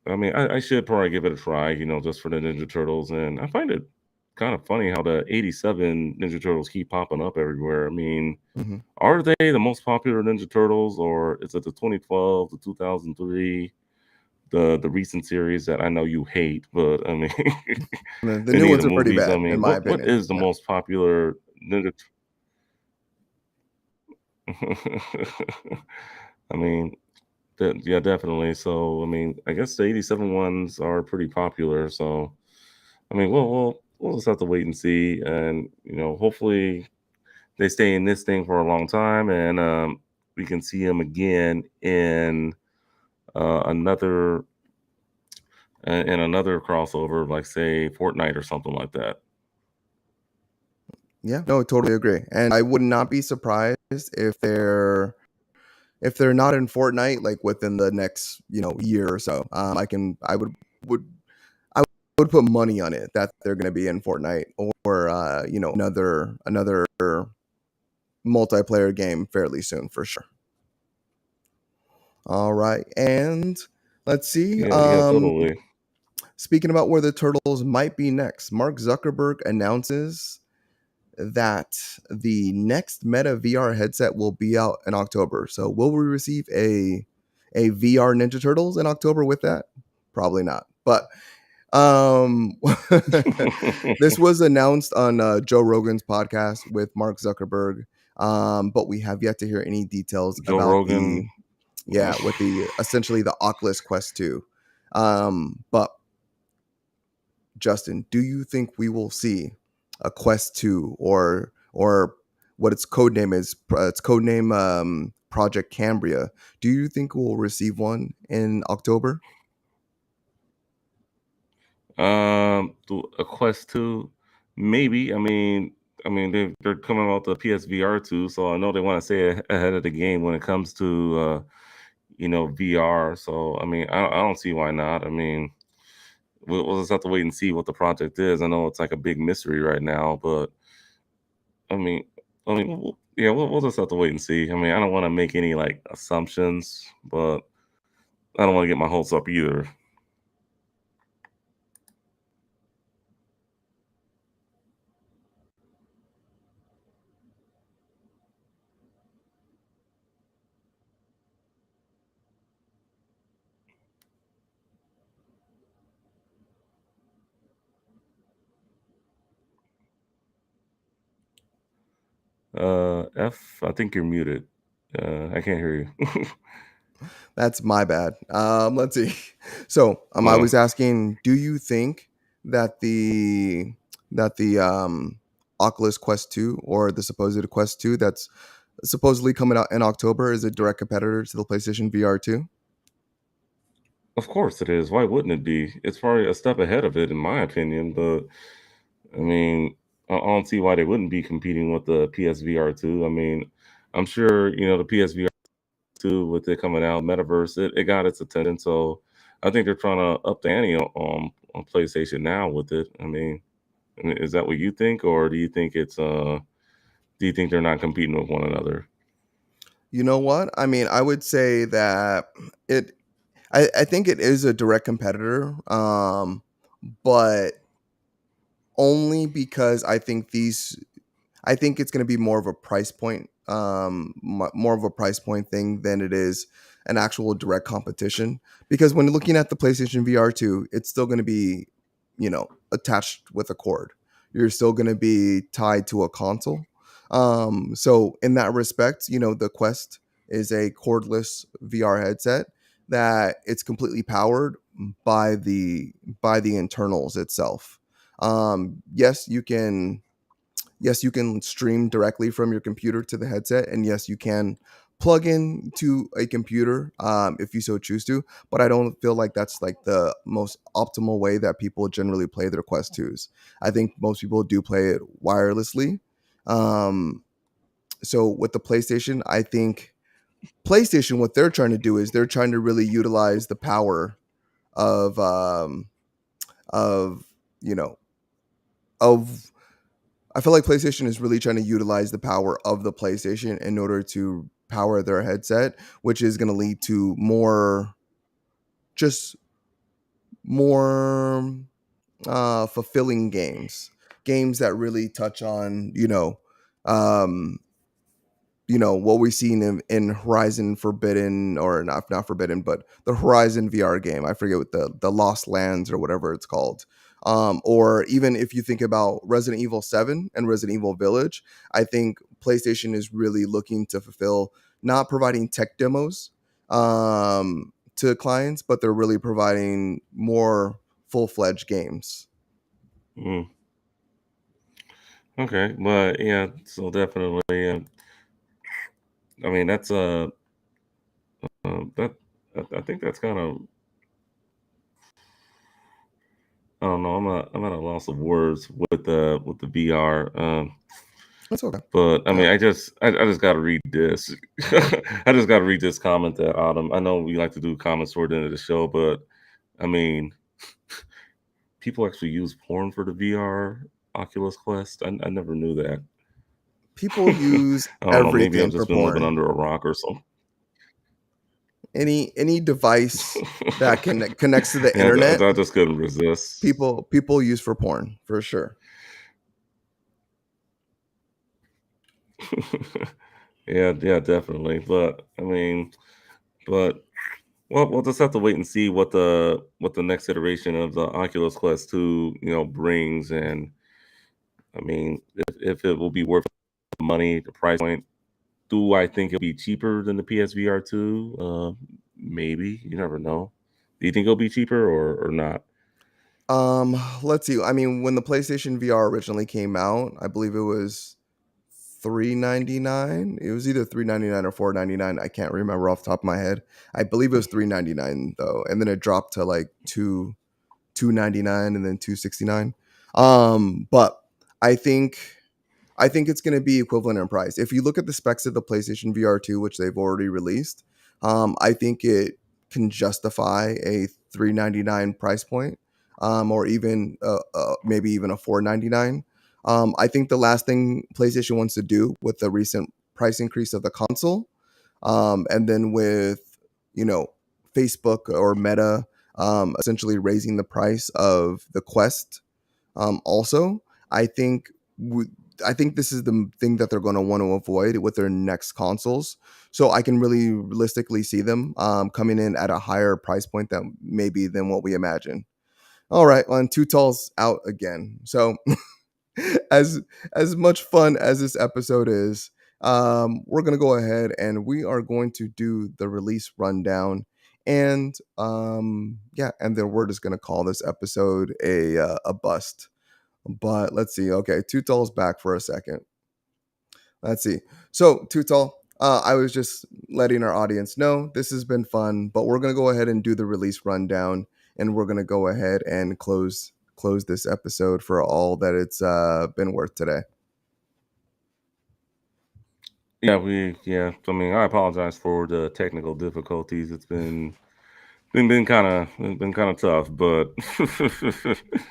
I should probably give it a try, just for the Ninja Turtles. And I find it kind of funny how the '87 Ninja Turtles keep popping up everywhere. I mean, Hmm. are they the most popular Ninja Turtles, or is it the 2012, the 2003, the recent series that I know you hate? But I mean, The new any of the ones are pretty movies. I bad, in mean, my what opinion. is the Yeah. most popular Ninja? I mean, yeah, definitely. So, I mean, I guess the '87 ones are pretty popular. So, I mean, we'll just have to wait and see, and hopefully they stay in this thing for a long time, and we can see them again in another another crossover, like say Fortnite or something like that. Yeah, no, totally agree. And I would not be surprised if they're not in Fortnite like within the next year or so. Would I would put money on it that they're going to be in Fortnite or another multiplayer game fairly soon for sure. All right, and let's see. Yeah, yeah, totally. Speaking about where the turtles might be next, Mark Zuckerberg announces that the next Meta VR headset will be out in October. So will we receive a VR Ninja Turtles in October with that? Probably not. But um this was announced on Joe Rogan's podcast with Mark Zuckerberg. But we have yet to hear any details Joe about the Rogan. yeah, with the essentially the Oculus Quest 2. But Justin, do you think we will see a Quest 2 or what its code name is? Its code name Project Cambria. Do you think we'll receive one in October? A Quest 2, maybe. I mean, they're coming out the PSVR 2, so I know they want to stay ahead of the game when it comes to VR. So I mean, I don't see why not. I mean, we'll just have to wait and see what the project is. I know it's like a big mystery right now, but I mean, yeah, we'll just have to wait and see. I mean, I don't want to make any like assumptions, but I don't want to get my hopes up either. I think you're muted. I can't hear you. That's my bad. Let's see. So, I No. was asking, do you think that the Oculus Quest 2, or the supposed Quest 2 that's supposedly coming out in October, is a direct competitor to the PlayStation VR 2? Of course it is. Why wouldn't it be? It's probably a step ahead of it, in my opinion. But I mean, I don't see why they wouldn't be competing with the PSVR 2. I mean, I'm sure the PSVR 2 with it coming out, Metaverse, it got its attention. So I think they're trying to up the ante on PlayStation now with it. I mean, is that what you think, or do you think they're not competing with one another? You know what? I mean, I would say that it. I think it is a direct competitor, but only because I think it's going to be more of a price point, more of a price point thing than it is an actual direct competition. Because when looking at the PlayStation VR 2, it's still going to be, attached with a cord. You're still going to be tied to a console. So in that respect, the Quest is a cordless VR headset that it's completely powered by the internals itself. Yes, you can stream directly from your computer to the headset, and yes, you can plug in to a computer if you so choose to. But I don't feel like that's like the most optimal way that people generally play their Quest 2s. I think most people do play it wirelessly. Um, so with the PlayStation, I think PlayStation, what they're trying to do is they're trying to really utilize the power of of you know of I feel like PlayStation is really trying to utilize the power of the PlayStation in order to power their headset, which is going to lead to just more fulfilling games that really touch on um, what we've seen in Horizon Forbidden, or not Forbidden, but the Horizon VR game. I forget what the Lost Lands or whatever it's called. Or even if you think about Resident Evil 7 and Resident Evil Village, I think PlayStation is really looking to fulfill, not providing tech demos to clients, but they're really providing more full-fledged games. Mm, okay, but yeah, so definitely. I mean, that I think that's kind of, I don't know. I'm at a loss of words with the VR. That's okay. But I Yeah. mean, I just got to read this. I just got to read this comment that Autumn. I know we like to do comments toward the end of the show, but I mean, people actually use porn for the VR Oculus Quest. I never knew that. People use I don't know. Maybe I've everything for just been living porn. under a rock or something. Any device that connects to the Yeah, internet, I just couldn't resist. people use for porn for sure. Yeah, yeah, definitely. But I mean, but well, we'll just have to wait and see what the next iteration of the Oculus Quest 2, brings. And I mean, if it will be worth the money, the price point. Do I think it'll be cheaper than the PSVR 2? Maybe. You never know. Do you think it'll be cheaper or not? Let's see. I mean, when the PlayStation VR originally came out, I believe it was 399. It was either 399 or 499. I can't remember off the top of my head. I believe it was 399 though, and then it dropped to like 299 and then 269. But I think I think it's going to be equivalent in price. If you look at the specs of the PlayStation VR 2, which they've already released, I think it can justify a 399 price point, or even maybe even a 499. I think the last thing PlayStation wants to do with the recent price increase of the console, and then with you know Facebook or Meta essentially raising the price of the Quest, also, I think w- I think this is the thing that they're going to want to avoid with their next consoles. So I can really realistically see them coming in at a higher price point than maybe than what we imagine. All right, on Two Tall's out again. So as as much fun as this episode is, we're gonna go ahead and we are going to do the release rundown, and yeah, and then we're just gonna call this episode a bust. But let's see. Okay, Tutal's back for a second. Let's see. So, Tutal, I was just letting our audience know this has been fun, but we're gonna go ahead and do the release rundown, and we're gonna go ahead and close this episode for all that it's been worth today. Yeah. I mean, I apologize for the technical difficulties. It's been kind of tough, but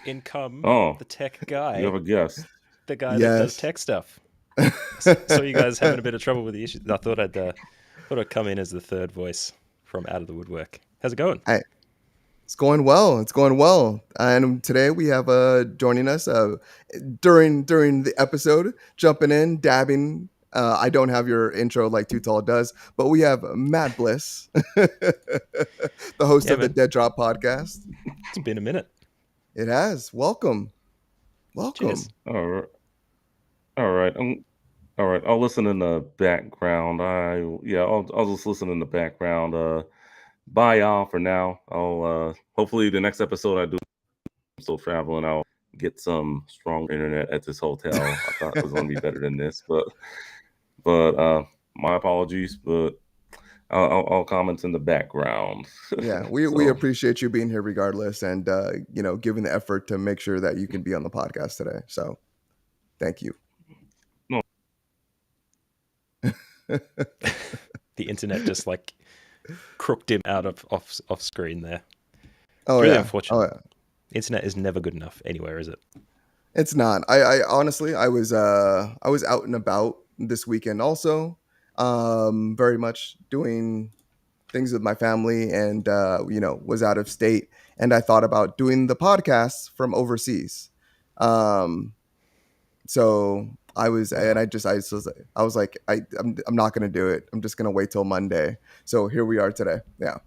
In come oh, the tech you have guy, a guest. the guy that does Yes. tech stuff. So you guys having a bit of trouble with the issues. I thought I'd come in as the third voice from out of the woodwork. How's it going? It's going well. It's going well. And today we have joining us during the episode, jumping in, dabbing. I don't have your intro like Too Tall does, but we have Matt Bliss, the host Yeah, of the man. Dead Drop podcast. It's been a minute. It has. Welcome. Cheers. Welcome. All right, all right. All right. I'll listen in the background. I'll just listen in the background. Bye y'all for now. I'll hopefully the next episode I do, I'm still traveling. I'll get some strong internet at this hotel. I thought it was going to be better than this, but my apologies. But I'll comment in the background. Yeah, we So appreciate you being here regardless, and giving the effort to make sure that you can be on the podcast today. So thank you. no, The internet just like crooked him out of off screen there. Oh It's really yeah. unfortunate. Oh yeah. Internet is never good enough anywhere, is it? It's not. I honestly I was out and about this weekend also. Very much doing things with my family and was out of state, and I thought about doing the podcast from overseas. Um so I was and I was like I'm not going to do it. I'm just going to wait till Monday. So here we are today. Yeah.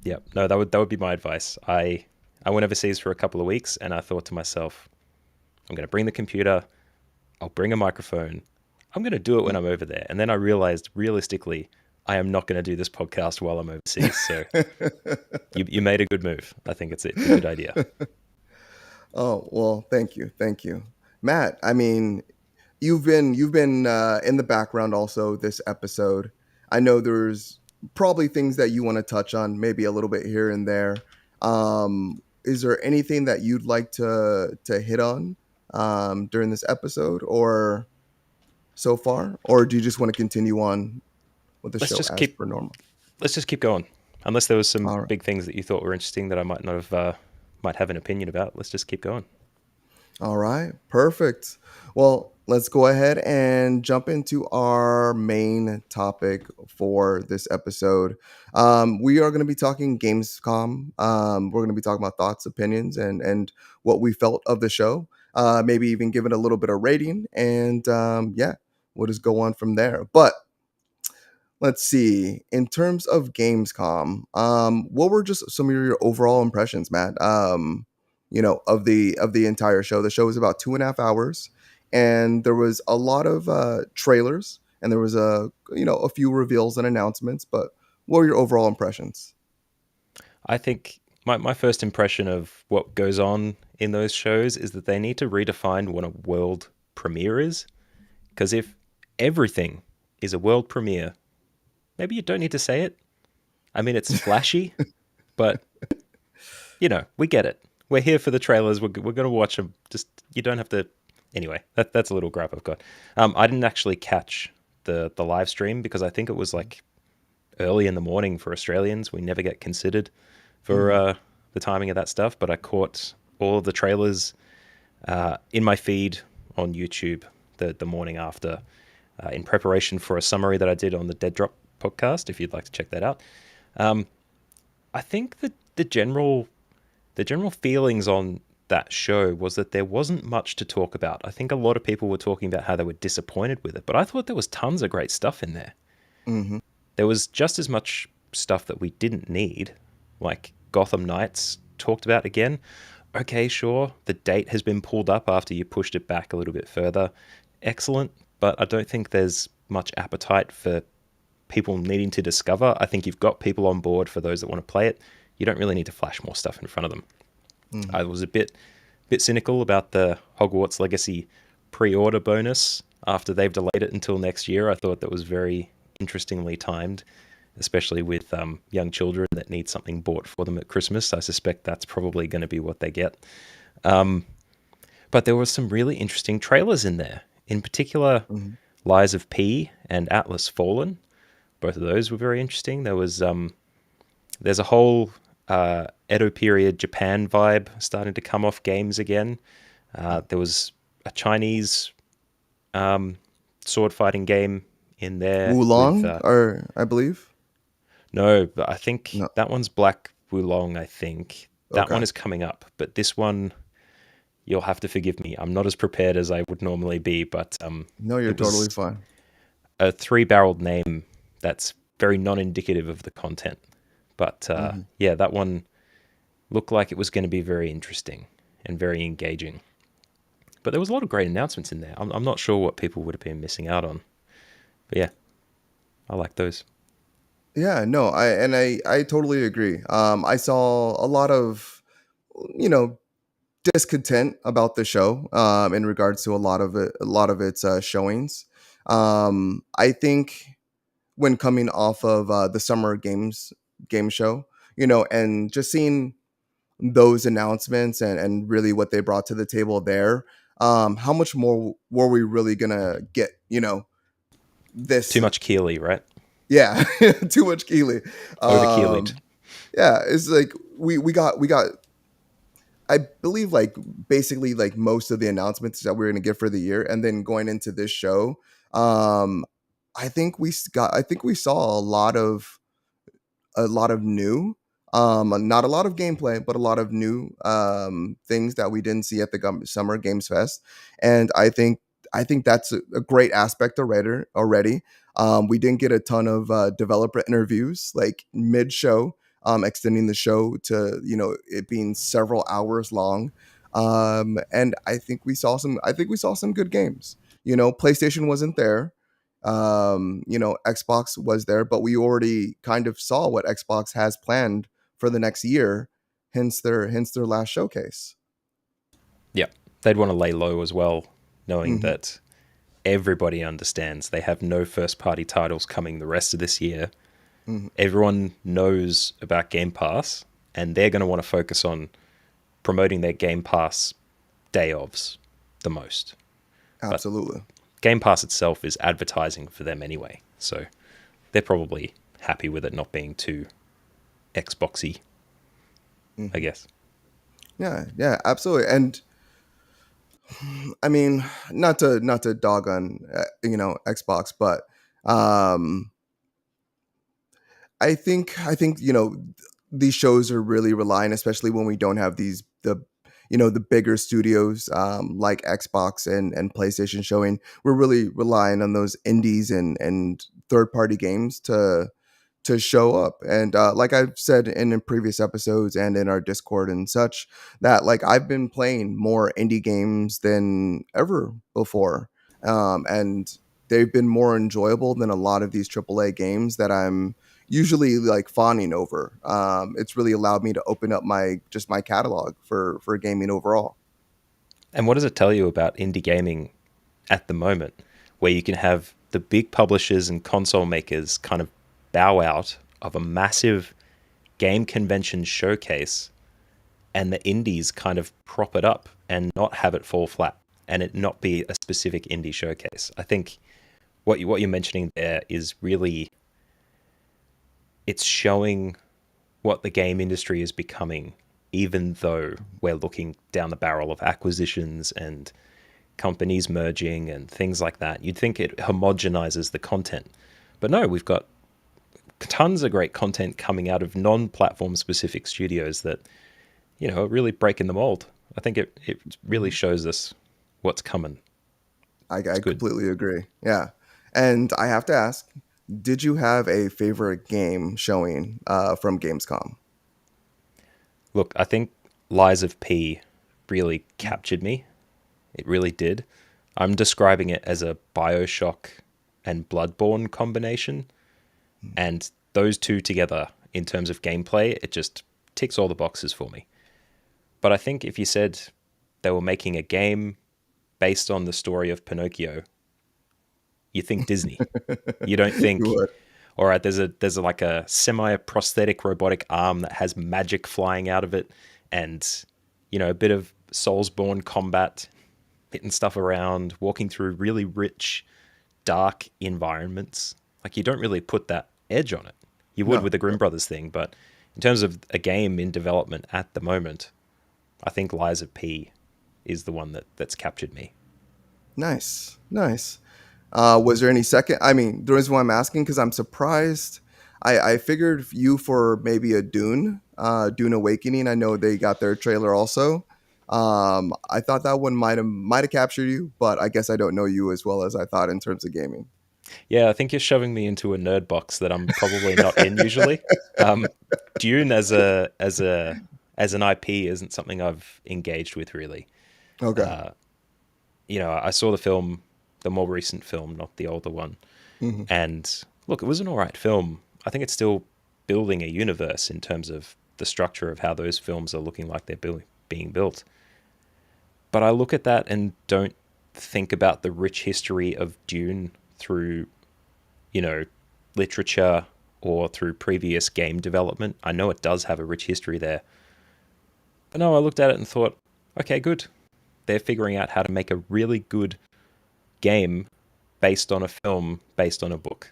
Yeah. No, that would be my advice. I went overseas for a couple of weeks and I thought to myself, I'm going to bring the computer, I'll bring a microphone. I'm going to do it when I'm over there. And then I realized realistically, I am not going to do this podcast while I'm overseas. So you made a good move. I think it's a good idea. Oh, well, thank you, Matt. I mean, you've been in the background also this episode. I know there's probably things that you want to touch on, maybe a little bit here and there. Is there anything that you'd like to hit on during this episode or so far, or do you just want to continue on with the Let's show just as keep per normal? let's just keep going. Unless there was some All right. big things that you thought were interesting that I might not have might have an opinion about. Let's just keep going. All right, perfect. Well, let's go ahead and jump into our main topic for this episode. We are going to be talking Gamescom. We're going to be talking about thoughts, opinions, and what we felt of the show. Maybe even give it a little bit of rating, and we'll just go on from there. But let's see. In terms of Gamescom, what were just some of your overall impressions, Matt? Of the entire show. The show was about 2.5 hours, and there was a lot of trailers, and there was a few reveals and announcements. But what were your overall impressions? I think my first impression of what goes on in those shows is that they need to redefine what a world premiere is. Because if everything is a world premiere, maybe you don't need to say it. I mean, it's flashy, but we get it. We're here for the trailers. We're going to watch them. Just you don't have to. Anyway, that's a little gripe I've got. I didn't actually catch the live stream because I think it was like early in the morning for Australians. We never get considered for the timing of that stuff. But I caught all of the trailers in my feed on YouTube the morning after, in preparation for a summary that I did on the Dead Drop podcast. If you'd like to check that out, I think that the general feelings on that show was that there wasn't much to talk about. I think a lot of people were talking about how they were disappointed with it, but I thought there was tons of great stuff in there. Mm-hmm. There was just as much stuff that we didn't need, like Gotham Knights talked about again. Okay, sure, the date has been pulled up after you pushed it back a little bit further. Excellent, but I don't think there's much appetite for people needing to discover. I think you've got people on board for those that want to play it. You don't really need to flash more stuff in front of them. Mm-hmm. I was a bit bit cynical about the Hogwarts Legacy pre-order bonus after they've delayed it until next year. I thought that was very interestingly timed, especially with young children that need something bought for them at Christmas. I suspect that's probably going to be what they get. But there were some really interesting trailers in there. In particular, Mhm. Lies of P and Atlas Fallen. Both of those were very interesting. There's a whole Edo period Japan vibe starting to come off games again. There was a Chinese sword fighting game in there with Wulong, or I believe. no, but I think No. that one's Black Wulong. I think that one Okay. is coming up, but this one you'll have to forgive me. I'm not as prepared as I would normally be, but No, you're it was totally fine. a three-barreled name that's very non-indicative of the content. But Hmm. yeah, that one looked like it was going to be very interesting and very engaging. But there was a lot of great announcements in there. I'm not sure what people would have been missing out on. But yeah, I like those. Yeah, no, I totally agree. I saw a lot of, you know, discontent about the show in regards to a lot of its showings. I think when coming off of the summer games game show, and just seeing those announcements and really what they brought to the table there, how much more were we really gonna get? Too This, much Keeley, right? yeah, too much Keely. Over Keeleyed. Yeah, it's like we got I believe like basically like most of the announcements that we are going to get for the year, and then going into this show, um, I think we saw a lot of new, not a lot of gameplay, but a lot of new things that we didn't see at the Summer Games Fest, and I think that's a great aspect already. We didn't get a ton of developer interviews like mid show, extending the show to it being several hours long, and I think we saw some good games. PlayStation wasn't there, Xbox was there, but we already kind of saw what Xbox has planned for the next year, hence their last showcase. Yeah, they'd want to lay low as well, knowing Hmm. that everybody understands they have no first party titles coming the rest of this year. Hmm. Everyone knows about Game Pass, and they're going to want to focus on promoting their Game Pass day ofs the most. But Absolutely. Game Pass itself is advertising for them anyway, so they're probably happy with it not being too Xboxy, I Hmm. guess. Yeah, yeah, absolutely. And I mean, not to dog on Xbox, but um I think these shows are really relying, especially when we don't have the bigger studios like Xbox and PlayStation showing. We're really relying on those indies and third party games to show up. And like I've said in previous episodes and in our Discord and such, that like I've been playing more indie games than ever before, and they've been more enjoyable than a lot of these AAA games that I'm usually like fawning over. It's really allowed me to open up my catalog for gaming overall. And what does it tell you about indie gaming at the moment, where you can have the big publishers and console makers kind of bow out of a massive game convention showcase, and the indies kind of prop it up and not have it fall flat and it not be a specific indie showcase? I think what you're mentioning there is really, it's showing what the game industry is becoming, even though we're looking down the barrel of acquisitions and companies merging and things like that. You'd think it homogenizes the content. But no, we've got tons of great content coming out of non-platform specific studios that, are really breaking the mold. I think it really Mhm. shows us what's coming. It's I good. completely agree. Yeah, and I have to ask, did you have a favorite game showing from Gamescom? Look, I think Lies of P really captured me. It really did. I'm describing it as a Bioshock and Bloodborne combination. And those two together, in terms of gameplay, it just ticks all the boxes for me. But I think if you said they were making a game based on the story of Pinocchio, you think Disney. You don't You think, would. all right, there's like a semi-prosthetic robotic arm that has magic flying out of it, and a bit of Soulsborne combat, hitting stuff around, walking through really rich, dark environments. Like, you don't really put that edge on it. You would No. with the Grimm Brothers thing, but in terms of a game in development at the moment, I think Lies of P is the one that's captured me. Nice. Nice. Was there any second? I mean, the reason why I'm asking, because I'm surprised. I figured you for maybe a Dune Awakening. I know they got their trailer also. I thought that one might have captured you, but I guess I don't know you as well as I thought in terms of gaming. Yeah, I think you're shoving me into a nerd box that I'm probably not in usually. Um, Dune as an IP isn't something I've engaged with really. Okay. I saw the film, the more recent film, not the older one, Hmm. and look, it was an alright film. I think it's still building a universe in terms of the structure of how those films are looking like they're being built. But I look at that and don't think about the rich history of Dune through, you know, literature or through previous game development. I know it does have a rich history there. But no, I looked at it and thought, okay, good. They're figuring out how to make a really good game based on a film, based on a book.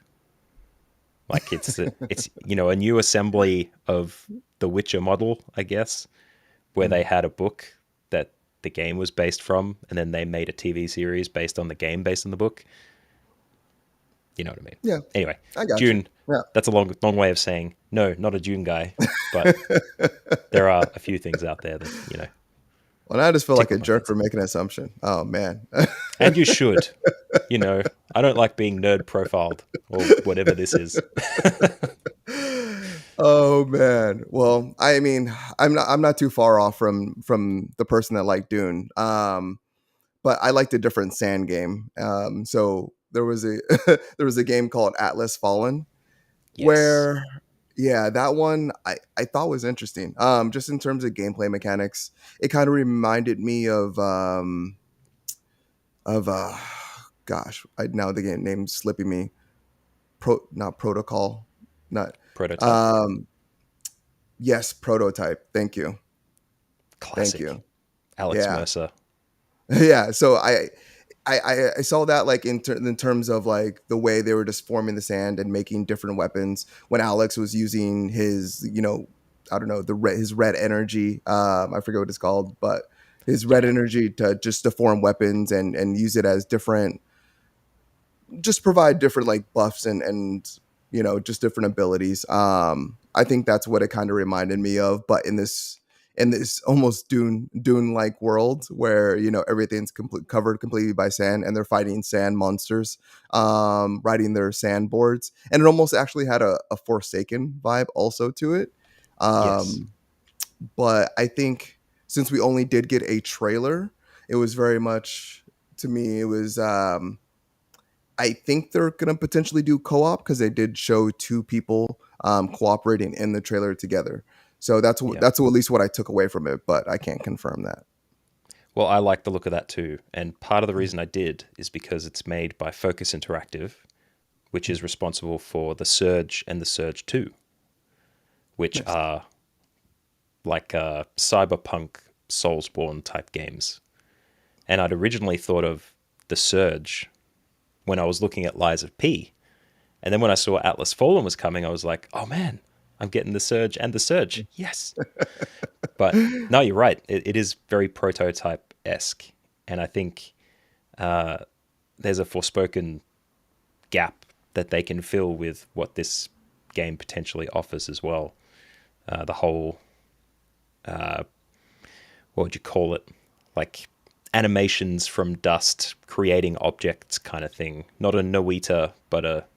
Like it's a new assembly of the Witcher model, I guess, where they had a book that the game was based from, and then they made a TV series based on the game based on the book. You know what I mean? Yeah, Anyway, I got you. Dune. Yeah. That's a long way of saying no, not a Dune guy, but there are a few things out there that Well, now I just feel like tickle a my jerk fancy. for making an assumption. Oh man. And you should. I don't like being nerd profiled or whatever this is. Oh man. Well, I mean, I'm not too far off from the person that liked Dune. But I liked a different sand game. So there was a there was a game called Atlas Fallen Yes. where yeah, that one I thought was interesting. Just in terms of gameplay mechanics, it kind of reminded me of gosh, now the game name's slipping me. Not protocol, not Prototype. um yes, prototype. Thank you. Thank Classic. you. Alex Yeah. Mercer. Yeah, so I saw that like in terms of like the way they were just forming the sand and making different weapons when Alex was using his I don't know his red energy, I forget what it's called, but his red Yeah. energy to form weapons and use it as different, just provide different like buffs and just different abilities. I think that's what it kind of reminded me of, but in this almost Dune like world where everything's covered completely by sand and they're fighting sand monsters, riding their sand boards, and it almost actually had a Forsaken vibe also to it. Yes. um but I think since we only did get a trailer, it was very much, to me, it was I think they're gonna potentially do co-op because they did show two people cooperating in the trailer together. So Yeah. that's at least what I took away from it, but I can't confirm that. Well, I like the look of that too. And part of the reason I did is because it's made by Focus Interactive, which is responsible for The Surge and The Surge 2, which Nice. are like cyberpunk Soulsborne type games. And I'd originally thought of The Surge when I was looking at Lies of P. And then when I saw Atlas Fallen was coming, I was like, oh man, I'm getting The Surge and The Surge. Yes. But no, you're right. It is very prototype-esque. And I think there's a Forspoken gap that they can fill with what this game potentially offers as well. The whole, what would you call it? Like animations from dust, creating objects kind of thing. Not a Noita, but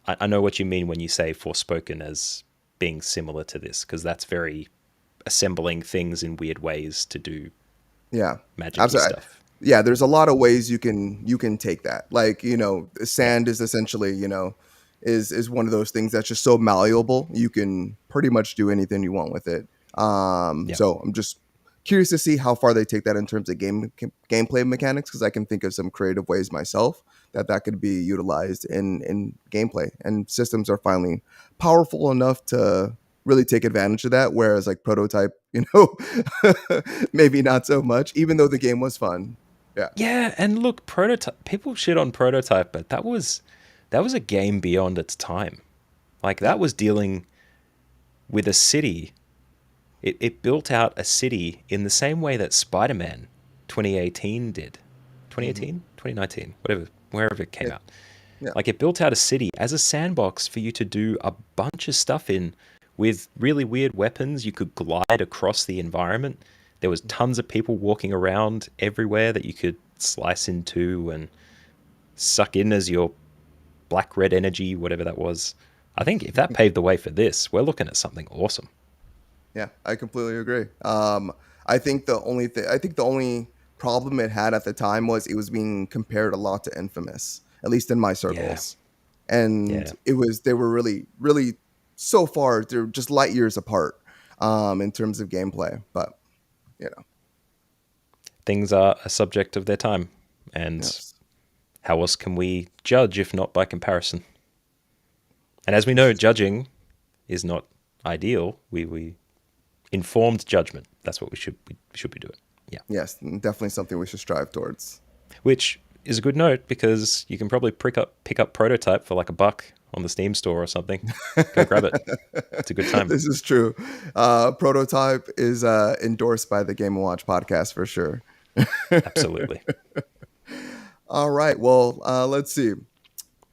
I know what you mean when you say Forspoken as being similar to this, because that's very assembling things in weird ways to do Yeah, magic-y absolutely. stuff. Yeah, there's a lot of ways you can take that. Like Yeah. sand is essentially is one of those things that's just so malleable. You can pretty much do anything you want with it. Yeah. So I'm just curious to see how far they take that in terms of gameplay mechanics, because I can think of some creative ways myself that could be utilized in gameplay. And systems are finally powerful enough to really take advantage of that. Whereas like Prototype, maybe not so much, even though the game was fun. Yeah. Yeah, and look, Prototype. People shit on Prototype, but that was a game beyond its time. Like Yeah. that was dealing with a city. It built out a city in the same way that Spider-Man 2018 did. Hmm. 2018? 2019, whatever, wherever it came Yeah. out. Yeah. Like it built out a city as a sandbox for you to do a bunch of stuff in with really weird weapons. You could glide across the environment. There was tons of people walking around everywhere that you could slice into and suck in as your black red energy, whatever that was. I think if that paved the way for this, we're looking at something awesome. Yeah, I completely agree. I think the only problem it had at the time was it was being compared a lot to Infamous, at least in my Yeah, circles. And yeah. they were really, really so far, they're just light years apart in terms of gameplay. But, you know, Things are a subject of their time. And yes, how else can we judge if not by comparison? And as we this know, is, judging is not ideal. We informed judgment. That's what we should be doing. Yeah. yes, definitely something we should strive towards. Which is a good note because you can probably pick up Prototype for like $1 on the Steam store or something. Go grab it. It's a good time. This is true. Prototype is endorsed by the Game and Watch podcast for sure. Absolutely. All right. Well, let's see.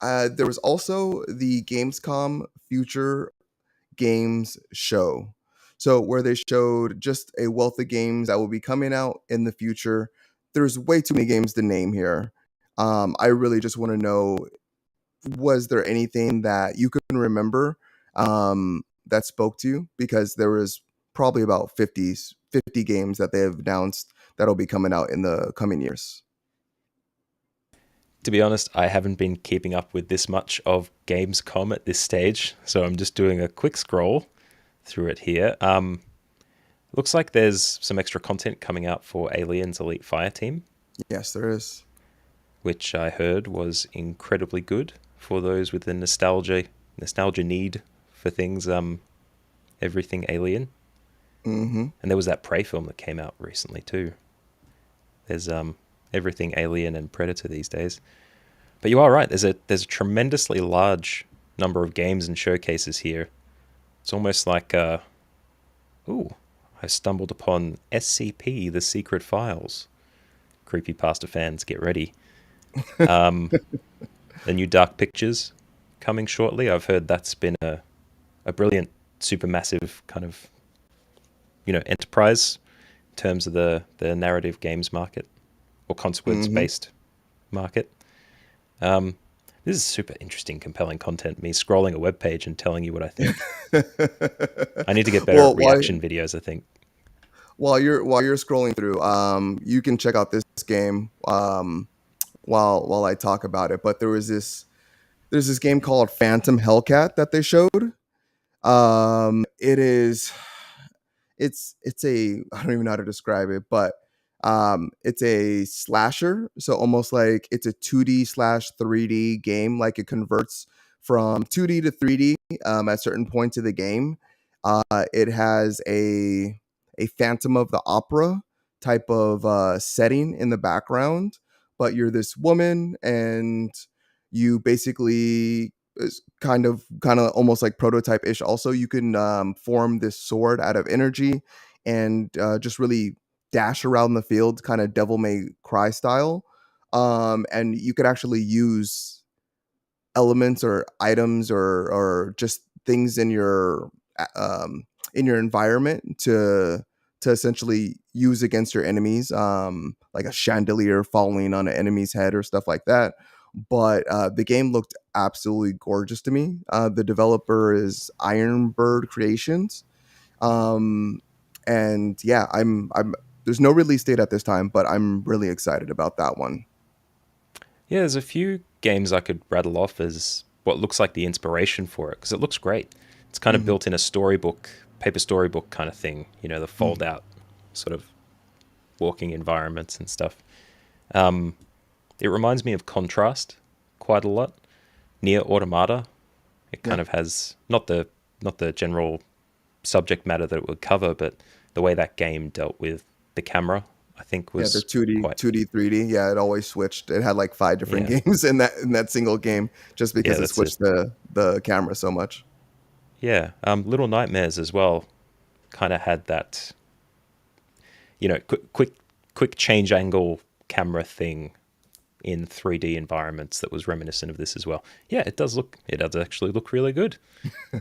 There was also the Gamescom Future Games show. So, where they showed just a wealth of games that will be coming out in the future. There's way too many games to name here. I really just want to know, was there anything that you can remember that spoke to you? Because there was probably about 50 games that they have announced that'll be coming out in the coming years. To be honest, I haven't been keeping up with this much of Gamescom at this stage, so I'm just doing a quick scroll through it here. Looks like there's some extra content coming out for Aliens Elite Fireteam, Yes, there is. which I heard was incredibly good for those with the nostalgia need for things, everything alien. Mm-hmm. And there was that Prey film that came out recently too. There's everything alien and Predator these days. But you are right. There's a tremendously large number of games and showcases here. It's almost like ooh, I stumbled upon SCP: The Secret Files. Creepypasta fans, get ready. The new Dark Pictures coming shortly. I've heard that's been a brilliant, supermassive kind of enterprise in terms of the narrative games market or consequence Mm-hmm. based market. Um, this is super interesting, compelling content. Me scrolling a web page and telling you what I think. I need to get better Well, at reaction videos, I think. while you're scrolling through, you can check out this game while I talk about it. But there's this game called Phantom Hellcat that they showed. It is it's a, I don't even know how to describe it, but it's a slasher, so almost like it's a 2D slash 3D game. Like it converts from 2D to 3D at certain points of the game. It has a Phantom of the Opera type of setting in the background, but you're this woman and you basically is kind of almost like Prototype ish. Also, you can form this sword out of energy and just really dash around the field, kind of Devil May Cry style. And you could actually use elements or items or just things in your environment to essentially use against your enemies, like a chandelier falling on an enemy's head or stuff like that. But the game looked absolutely gorgeous to me. The developer is Ironbird Creations, um, and yeah, I'm. There's no release date at this time, but I'm really excited about that one. Yeah, there's a few games I could rattle off as what looks like the inspiration for it because it looks great. It's kind of Hmm. built in a storybook, paper storybook kind of thing, the fold Hmm. out sort of walking environments and stuff. Um, it reminds me of Contrast quite a lot. Near Automata, it Yeah. kind of has not the general subject matter that it would cover, but the way that game dealt with the camera, I think, Yeah, the was 2D, quite 2D, 3D. Yeah, it always switched. It had like 5 different yeah, games in that single game, just yeah, because it that's it. switched the camera so much. Yeah, Little Nightmares as well kind of had that, quick change angle camera thing in 3D environments that was reminiscent of this as well. Yeah, it does actually look really good.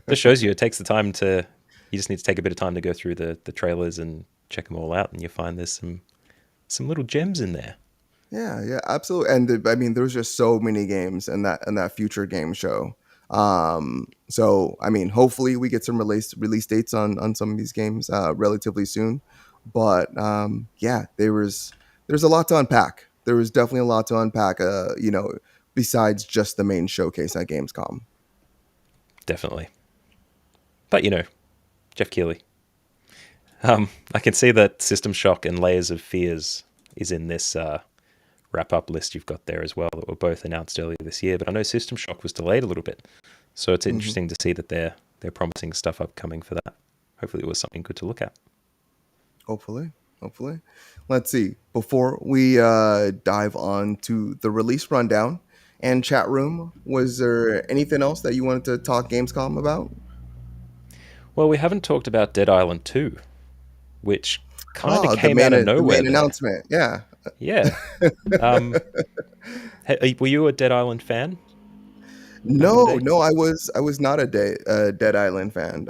This shows you it takes the time to, you just need to take a bit of time to go through the trailers and check them all out, and you find there's some little gems in there. Yeah, yeah, absolutely. And I mean, there's just so many games in that future game show. So I mean, hopefully we get some release dates on some of these games relatively soon. But yeah, there's a lot to unpack. There was definitely a lot to unpack. Besides just the main showcase at Gamescom. Definitely. But Jeff Keighley. I can see that System Shock and Layers of Fears is in this wrap up list you've got there as well, that were both announced earlier this year. But I know System Shock was delayed a little bit, so it's Hmm. interesting to see that they're promising stuff upcoming for that. Hopefully, it was something good to look at. Hopefully. Let's see. Before we dive on to the release rundown and chat room, was there anything else that you wanted to talk Gamescom about? Well, we haven't talked about Dead Island 2, which kind of Oh, the came out main of the nowhere main there. announcement. Yeah. Yeah. Um, were you a Dead Island fan back in the No, day? no, I was not a Dead Island fan.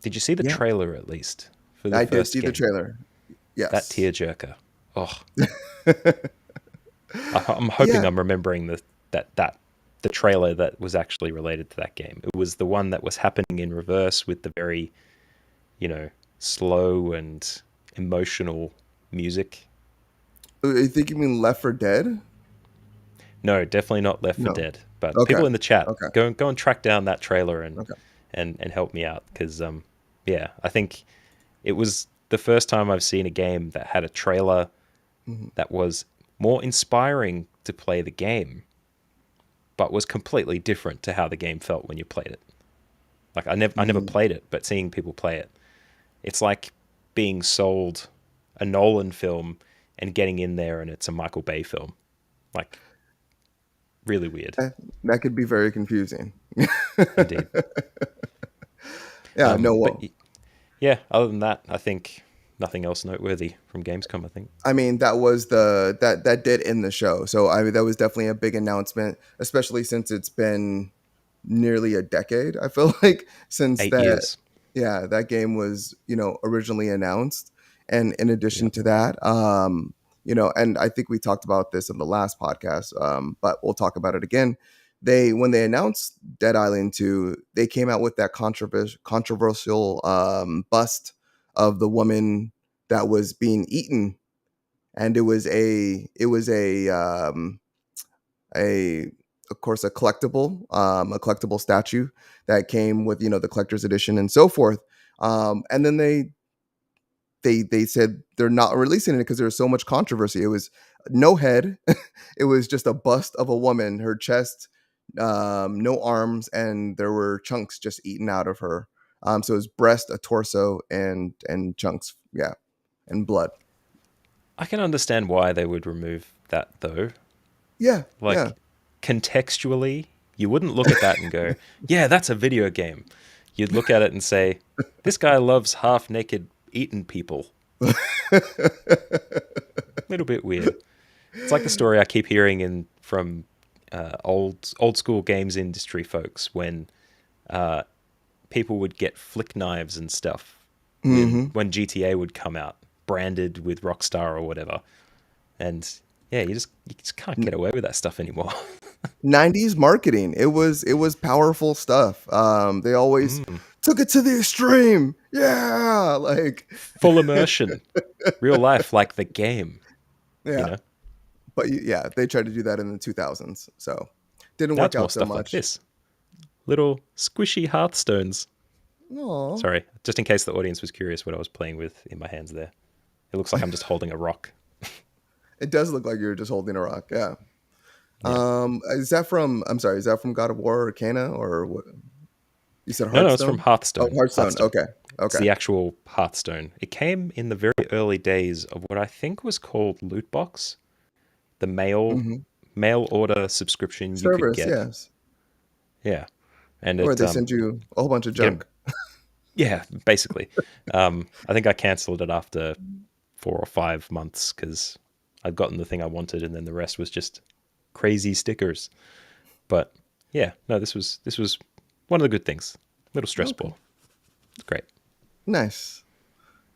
Did you see the Yeah, trailer at least for the I did first see the game? trailer. That Yes. tearjerker. Oh, I'm hoping Yeah. I'm remembering the trailer that was actually related to that game. It was the one that was happening in reverse with the very, slow and emotional music. I think you mean Left 4 Dead? No, definitely not Left 4 No. Dead. But Okay. people in the chat, Okay. go and track down that trailer and Okay. and help me out, because yeah, I think it was the first time I've seen a game that had a trailer Mhm. that was more inspiring to play the game, but was completely different to how the game felt when you played it. Like I never Mm. played it, but seeing people play it, it's like being sold a Nolan film and getting in there and it's a Michael Bay film. Like, really weird. That could be very confusing. Indeed. Yeah, no, But well, yeah, other than that, I think nothing else noteworthy from Gamescom, I think. I mean, that did end the show. So I mean, that was definitely a big announcement, especially since it's been nearly a decade. I feel like since 8 years. that game was originally announced, and in addition Yep. to that, and I think we talked about this in the last podcast, but we'll talk about it again. When they announced Dead Island 2, they came out with that controversial bust of the woman that was being eaten, and it was a of course a collectible statue that came with the collector's edition and so forth. And then they said they're not releasing it because there was so much controversy. It was no head. It was just a bust of a woman, her chest, no arms, and there were chunks just eaten out of her. So it was breast, a torso, and chunks, yeah, and blood. I can understand why they would remove that though. Yeah, yeah. Like, contextually, you wouldn't look at that and go, "Yeah, that's a video game." You'd look at it and say, "This guy loves half-naked eaten people." A little bit weird. It's like the story I keep hearing from old school games industry folks, when uh, people would get flick knives and stuff Hmm. when GTA would come out, branded with Rockstar or whatever, and yeah, you just can't get away with that stuff anymore. 90s marketing. It was powerful stuff. They always Mm. took it to the extreme. Yeah, like Full immersion, real life, like the game. You yeah. know, But yeah, they tried to do that in the 2000s. So didn't now work it's more out so stuff like much. this. Little squishy Hearthstones. Oh, Sorry, just in case the audience was curious what I was playing with in my hands there. It looks like I'm just holding a rock. It does look like you're just holding a rock. Yeah. Yeah. Is that from? I'm sorry. Is that from God of War or Arcana or what? You said No, it's from Hearthstone. Oh, Hearthstone. Hearthstone. Hearthstone. Okay. It's Okay. the actual Hearthstone. It came in the very early days of what I think was called Loot Box, the Hmm. mail order subscription you could Service. get. Yes. Yeah, and Or it they send you a whole bunch of you get 'em- junk. yeah, basically. I think I cancelled it after 4 or 5 months because I'd gotten the thing I wanted, and then the rest was just crazy stickers. But yeah, no, this was one of the good things. A little Okay. stressful. It's great. Nice.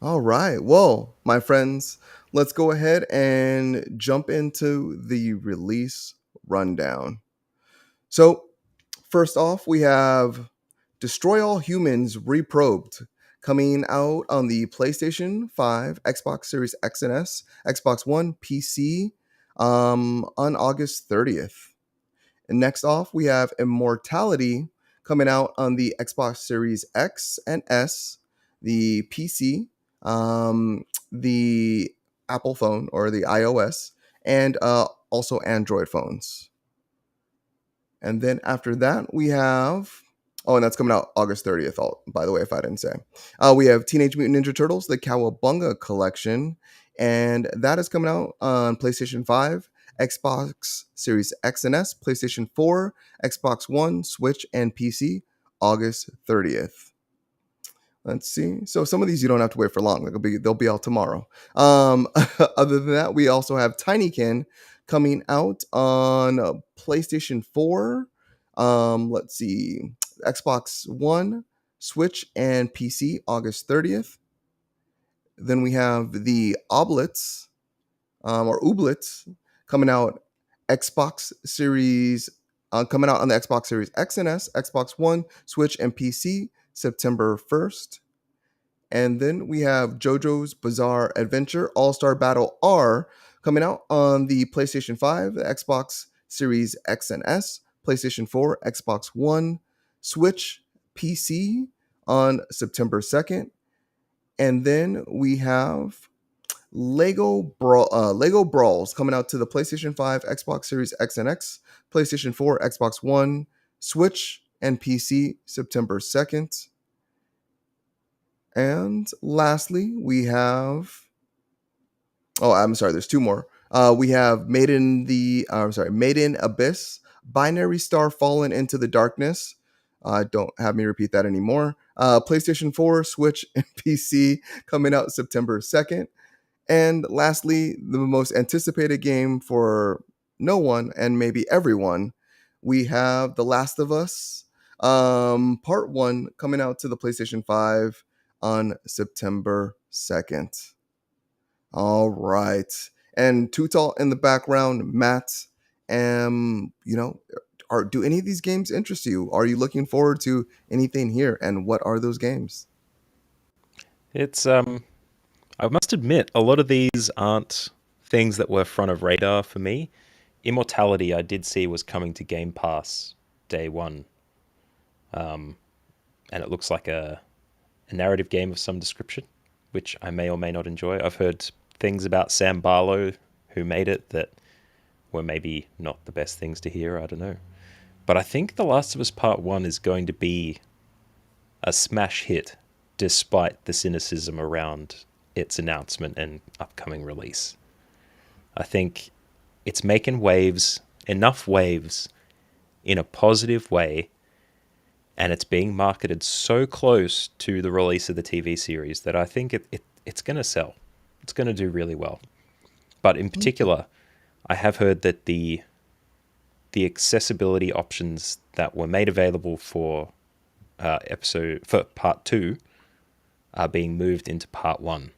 All right. Well, my friends, let's go ahead and jump into the release rundown. So, first off, we have Destroy All Humans Reprobed coming out on the PlayStation 5, Xbox Series X and S, Xbox One, PC on August 30th. And next off, we have Immortality coming out on the Xbox Series X and S, the PC, the Apple phone or the iOS, and also Android phones. And then after that, we have. Oh, and that's coming out August 30th, by the way, if I didn't say. We have Teenage Mutant Ninja Turtles, the Cowabunga Collection. And that is coming out on PlayStation 5, Xbox Series X and S, PlayStation 4, Xbox One, Switch, and PC, August 30th. Let's see. So some of these you don't have to wait for long. They'll be out tomorrow. Other than that, we also have Tinykin coming out on PlayStation 4. Let's see, Xbox One, Switch, and PC, August 30th. Then we have the Oblets or Ooblets coming out Xbox Series coming out on the Xbox Series X and S, Xbox One, Switch, and PC, September 1st. And then we have JoJo's Bizarre Adventure All-Star Battle R coming out on the PlayStation 5, the Xbox Series X and S, PlayStation 4, Xbox One, Switch, PC on September 2nd. And then we have Lego Brawls coming out to the PlayStation 5, Xbox Series X and X, PlayStation 4, Xbox One, Switch, and PC September 2nd. And lastly, we have. Oh, I'm sorry. There's two more. We have Made in Abyss, Binary Star Fallen into the Darkness. Don't have me repeat that anymore. PlayStation 4, Switch, and PC coming out September 2nd. And lastly, the most anticipated game for no one and maybe everyone, we have The Last of Us Part 1 coming out to the PlayStation 5 on September 2nd. All right. And Tutal in the background, Matt, do any of these games interest you? Are you looking forward to anything here? And what are those games? It's I must admit, a lot of these aren't things that were front of radar for me. Immortality, I did see was coming to Game Pass day one, and it looks like a narrative game of some description, which I may or may not enjoy. I've heard things about Sam Barlow, who made it, that were maybe not the best things to hear. I don't know. But I think The Last of Us Part 1 is going to be a smash hit, despite the cynicism around its announcement and upcoming release. I think it's making waves, enough waves, in a positive way, and it's being marketed so close to the release of the TV series that I think it's going to sell. It's going to do really well. But in particular, I have heard that the accessibility options that were made available for part 2 are being moved into part 1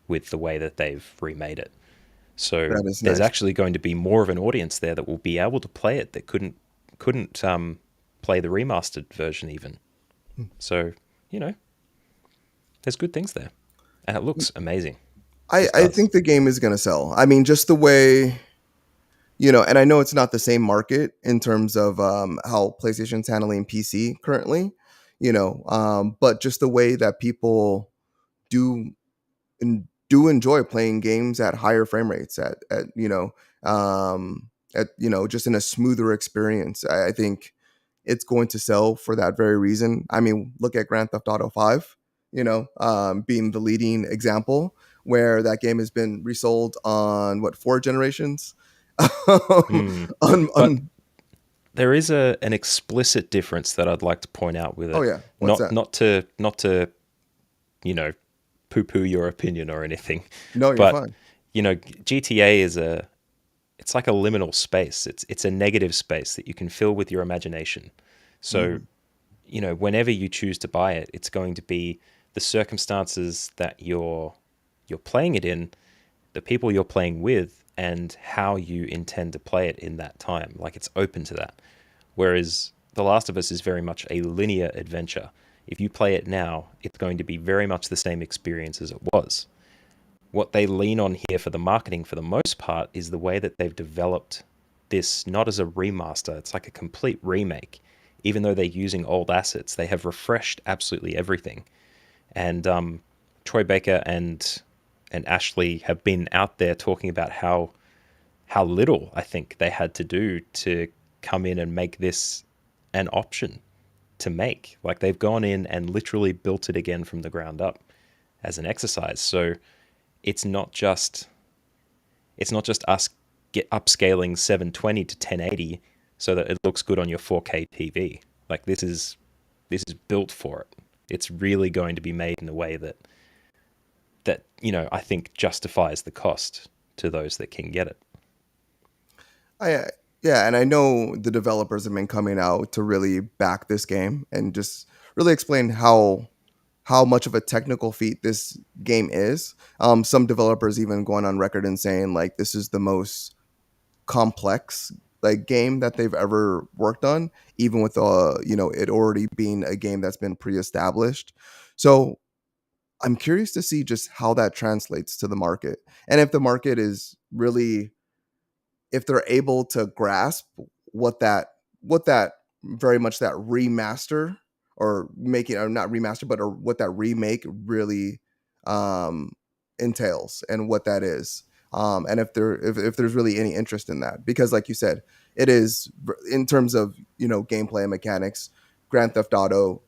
with the way that they've remade it. So That is there's nice. actually going to be more of an audience there that will be able to play it that couldn't play the remastered version even. So, there's good things there. And it looks amazing. Just I does. think the game is going to sell. I mean, just the way, and I know it's not the same market in terms of how PlayStation's handling PC currently, but just the way that people do do enjoy playing games at higher frame rates, just in a smoother experience. I think it's going to sell for that very reason. I mean, look at Grand Theft Auto 5, being the leading example, where that game has been resold on what, 4 generations. Hmm. on, But on there is an explicit difference that I'd like to point out with Oh it. yeah, what's Not that? not to not to you know poo poo your opinion or anything, No, you're but fine. GTA is it's like a liminal space. It's a negative space that you can fill with your imagination. So Hmm. whenever you choose to buy it, it's going to be the circumstances that you're playing it in, the people you're playing with, and how you intend to play it in that time. Like, it's open to that. Whereas The Last of Us is very much a linear adventure. If you play it now, it's going to be very much the same experience as it was. What they lean on here for the marketing, for the most part, is the way that they've developed this not as a remaster, it's like a complete remake. Even though they're using old assets, they have refreshed absolutely everything. And Troy Baker and Ashley have been out there talking about how little I think they had to do to come in and make this an option to make. Like, they've gone in and literally built it again from the ground up as an exercise. So it's not just us get upscaling 720 to 1080 so that it looks good on your 4K TV. Like, this is built for it. It's really going to be made in a way that I think justifies the cost to those that can get it. I Yeah, and I know the developers have been coming out to really back this game and just really explain how much of a technical feat this game is. Some developers even going on record and saying like this is the most complex like game that they've ever worked on, even with it already being a game that's been pre-established. So I'm curious to see just how that translates to the market, and if the market is really, if they're able to grasp what that very much that remaster, or making, or not remaster, but or what that remake really um entails and what that is, and if there's really any interest in that, because like you said, it is, in terms of gameplay and mechanics, Grand Theft Auto,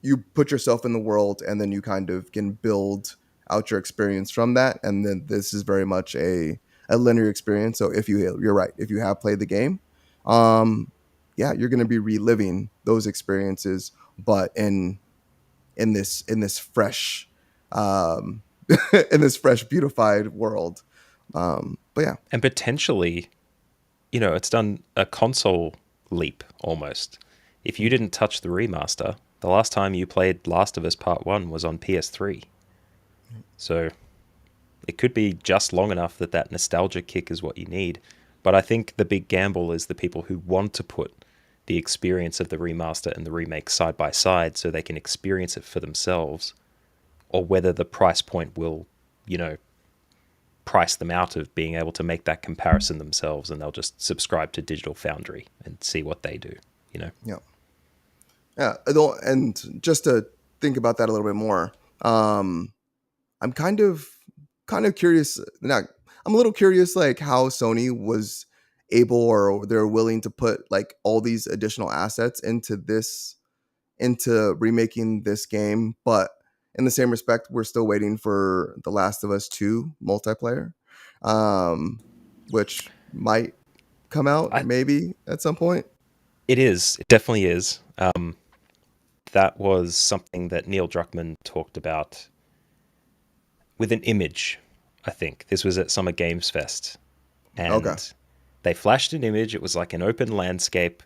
you put yourself in the world and then you kind of can build out your experience from that, and then this is very much a linear experience. So if you're right, if you have played the game, um yeah, you're going to be reliving those experiences, but in this fresh, um in this fresh beautified world. But yeah. And potentially, it's done a console leap almost. If you didn't touch the remaster, the last time you played Last of Us Part 1 was on PS3. So it could be just long enough that that nostalgia kick is what you need. But I think the big gamble is the people who want to put the experience of the remaster and the remake side by side so they can experience it for themselves, or whether the price point will, you know, price them out of being able to make that comparison themselves, and they'll just subscribe to Digital Foundry and see what they do. Yeah. Yeah, and just to think about that a little bit more, I'm kind of curious. Not, I'm a little curious, like how Sony was able, or they're willing to put like all these additional assets into remaking this game, but in the same respect, we're still waiting for The Last of Us 2 multiplayer, um, which might come out I maybe at some point. It definitely is. That was something that Neil Druckmann talked about with an image. I think this was at Summer Games Fest, Okay. and they flashed an image. It was like an open landscape.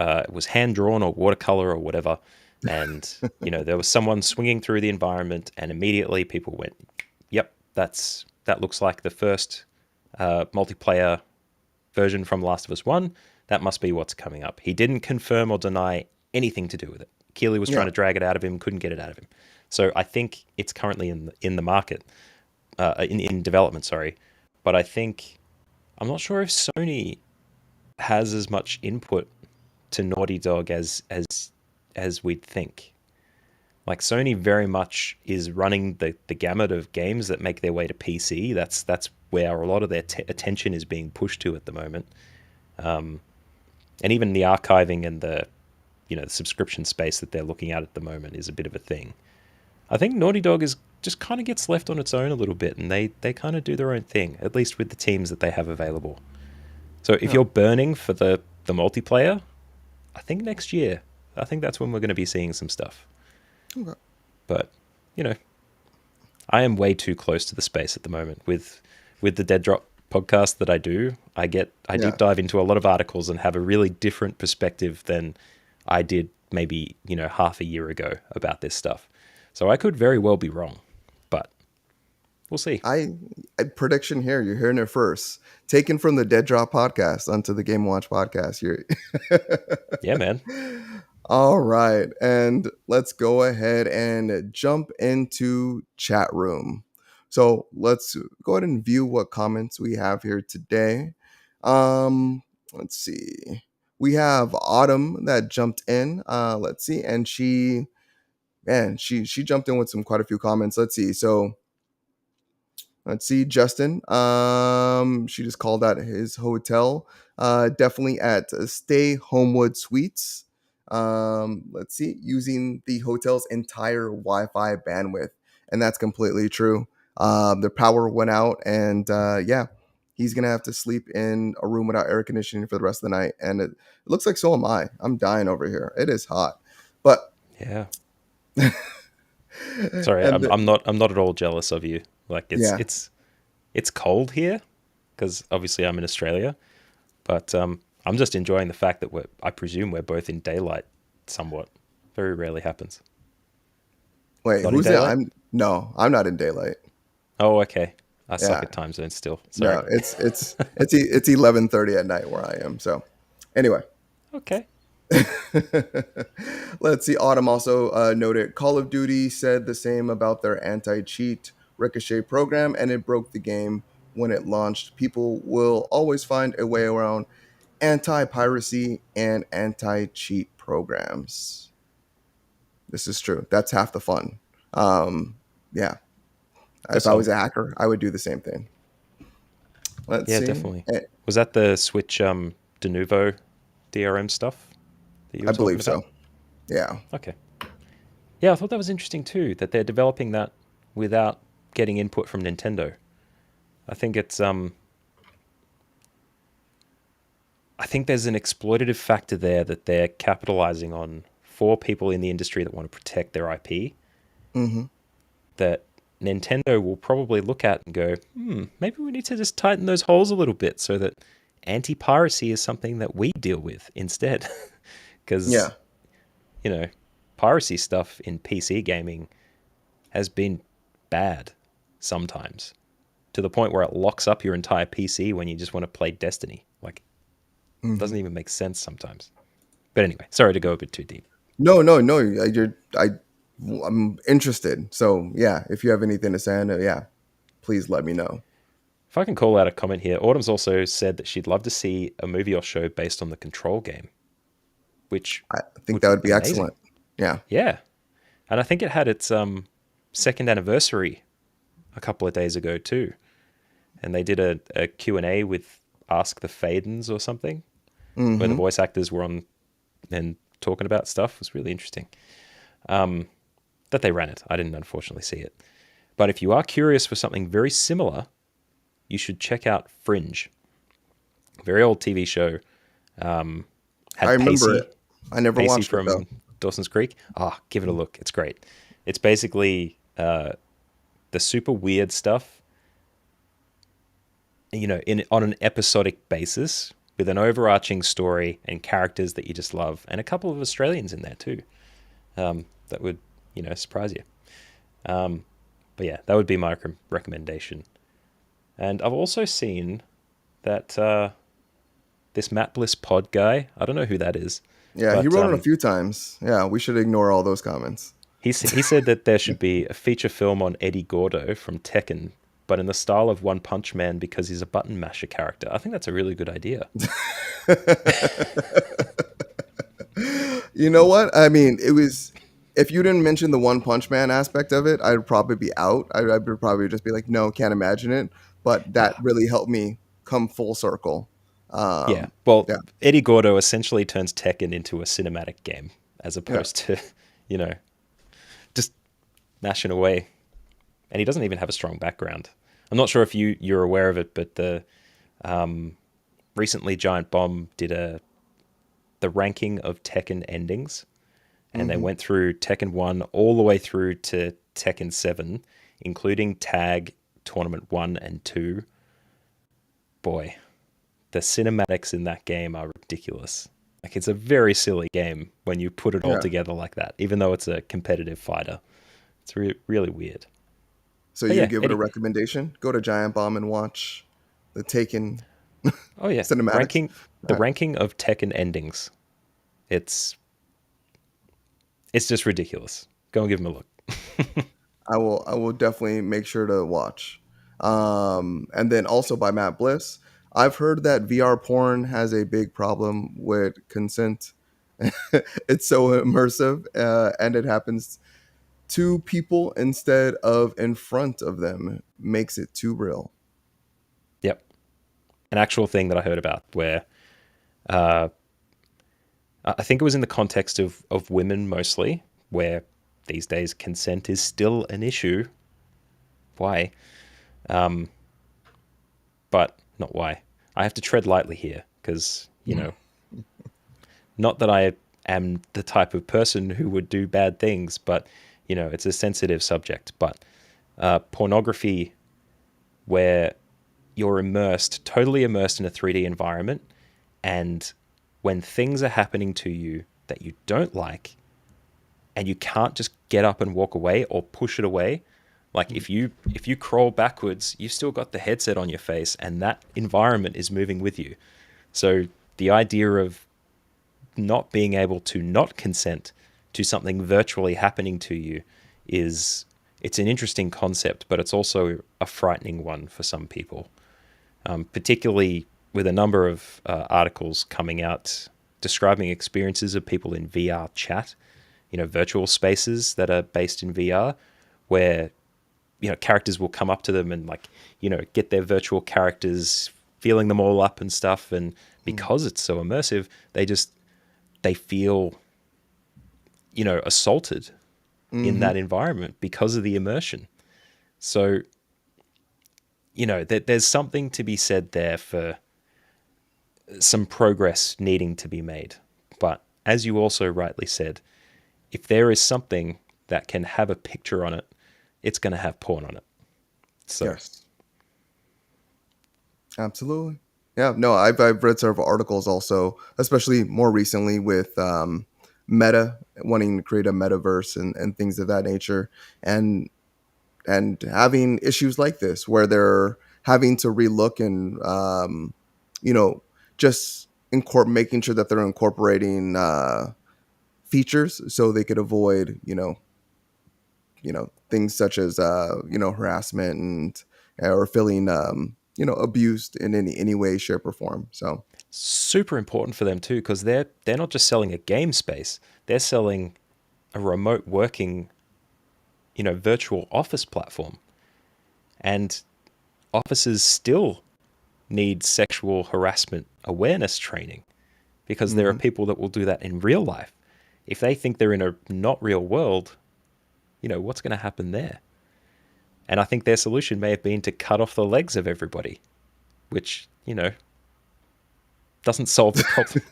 It was hand drawn or watercolor or whatever, and there was someone swinging through the environment, and immediately people went, "Yep, that looks like the first multiplayer version from Last of Us One. That must be what's coming up." He didn't confirm or deny anything to do with it. Keeley was trying Yeah. to drag it out of him, couldn't get it out of him. So I think it's currently in the market, in development. Sorry, but I'm not sure if Sony has as much input to Naughty Dog as we'd think. Like Sony very much is running the gamut of games that make their way to PC. That's where a lot of their attention is being pushed to at the moment. And even the archiving and the subscription space that they're looking at the moment is a bit of a thing. I think Naughty Dog is just kind of gets left on its own a little bit, and they kind of do their own thing, at least with the teams that they have available. So if you're burning for the multiplayer, I think next year, I think that's when we're going to be seeing some stuff. Okay. But, I am way too close to the space at the moment. With the Dead Drop podcast that I do, I deep dive into a lot of articles and have a really different perspective than I did maybe, half a year ago about this stuff. So I could very well be wrong, but we'll see. Prediction here. You're hearing it first. Taken from the Dead Drop podcast onto the Game Watch podcast. Yeah, man. All right. And let's go ahead and jump into chat room. So let's go ahead and view what comments we have here today. Let's see. We have Autumn that jumped in. Let's see. And she jumped in with quite a few comments. Let's see. So let's see, Justin. She just called out his hotel. Definitely at Stay Homewood Suites. Let's see, using the hotel's entire Wi-Fi bandwidth, and that's completely true. Their power went out, and he's gonna have to sleep in a room without air conditioning for the rest of the night. And it looks like so am I. I'm dying over here. It is hot, but yeah. Sorry, I'm not at all jealous of you. Like it's cold here because obviously I'm in Australia, but I'm just enjoying the fact that I presume we're both in daylight somewhat. Very rarely happens. Wait, not who's there? I'm not in daylight. Oh, okay. I suck at time zones still. Sorry. No, it's 11:30 at night where I am. So anyway. Okay. Let's see. Autumn also noted Call of Duty said the same about their anti-cheat Ricochet program, and it broke the game when it launched. People will always find a way around anti-piracy and anti-cheat programs. This is true. That's half the fun. Yeah. If I was a hacker, I would do the same thing. Let's see. Definitely. Was that the Switch de novo DRM stuff that you were talking about? I believe so. Yeah. Okay. Yeah, I thought that was interesting too, that they're developing that without getting input from Nintendo. I think it's I think there's an exploitative factor there that they're capitalizing on for people in the industry that want to protect their IP. Mm-hmm. That Nintendo will probably look at and go, maybe we need to just tighten those holes a little bit so that anti-piracy is something that we deal with instead. Because, piracy stuff in PC gaming has been bad sometimes, to the point where it locks up your entire PC when you just want to play Destiny. Like, it doesn't even make sense sometimes. But anyway, sorry to go a bit too deep. No. I'm interested. So yeah, if you have anything to say, please let me know. If I can call out a comment here, Autumn's also said that she'd love to see a movie or show based on the Control game, which I think that would be excellent. Yeah. Yeah. And I think it had its second anniversary a couple of days ago too. And they did a Q&A with Ask the Fadens or something, where the voice actors were on and talking about stuff. It was really interesting. That they ran it. I didn't unfortunately see it. But if you are curious for something very similar, you should check out Fringe. Very old TV show. I remember it. I never watched from it, though. Dawson's Creek. Give it a look. It's great. It's basically the super weird stuff, on an episodic basis with an overarching story and characters that you just love, and a couple of Australians in there too. That would, surprise you. But yeah, that would be my recommendation. And I've also seen that this Matt Bliss pod guy, I don't know who that is. Yeah, he wrote it a few times. Yeah, we should ignore all those comments. He said that there should be a feature film on Eddie Gordo from Tekken, but in the style of One Punch Man because he's a button masher character. I think that's a really good idea. You know what? I mean, it was if you didn't mention the One Punch Man aspect of it, I'd probably be out. I'd probably just be like, no, can't imagine it. But that really helped me come full circle. Yeah. Um, Well, yeah, Eddie Gordo essentially turns Tekken into a cinematic game as yeah, opposed to, you know, just mashing away. And he doesn't even have a strong background. I'm not sure if you're aware of it, but the recently Giant Bomb did the ranking of Tekken endings, and they hmm went through Tekken 1 all the way through to Tekken 7, including Tag Tournament 1 and 2. Boy, the cinematics in that game are ridiculous. Like, it's a very silly game when you put it all yeah. together like that, even though it's a competitive fighter. It's really weird. So But you yeah, give it a Eddie. recommendation? Go to Giant Bomb and watch the Taken Oh yeah, cinematics. the Uh, ranking of Tekken endings. It's it's just ridiculous. Go and give him a look. I will definitely make sure to watch. And then also by Matt Bliss. I've heard that VR porn has a big problem with consent. It's so immersive, and it happens to people instead of in front of them. Makes it too real. Yep, an actual thing that I heard about where uh, I think it was in the context of women mostly, where these days consent is still an issue. Why? Um, but not why. I have to tread lightly here because, not that I am the type of person who would do bad things, but, it's a sensitive subject. But pornography, where you're totally immersed in a 3D environment, and when things are happening to you that you don't like, and you can't just get up and walk away or push it away. Like if you crawl backwards, you've still got the headset on your face and that environment is moving with you. So the idea of not being able to not consent to something virtually happening to you is it's an interesting concept, but it's also a frightening one for some people. Particularly with a number of articles coming out describing experiences of people in VR chat, virtual spaces that are based in VR, where characters will come up to them and get their virtual characters, feeling them all up and stuff, and because it's so immersive, they feel assaulted in Mm-hmm. that environment because of the immersion. So there's something to be said there for some progress needing to be made. But as you also rightly said, if there is something that can have a picture on it, it's going to have porn on it. So, Yes, absolutely. Yeah, no, I've read several articles also, especially more recently with Meta wanting to create a metaverse and things of that nature, and and having issues like this where they're having to relook and you know just making sure that they're incorporating features so they could avoid things such as harassment and or feeling abused in any way, shape, or form. So super important for them too, because they're not just selling a game space; they're selling a remote working, virtual office platform, and offices still need sexual harassment awareness training because there are mhm. people that will do that in real life. If they think they're in a not real world, what's going to happen there? And I think their solution may have been to cut off the legs of everybody, which, doesn't solve the problem.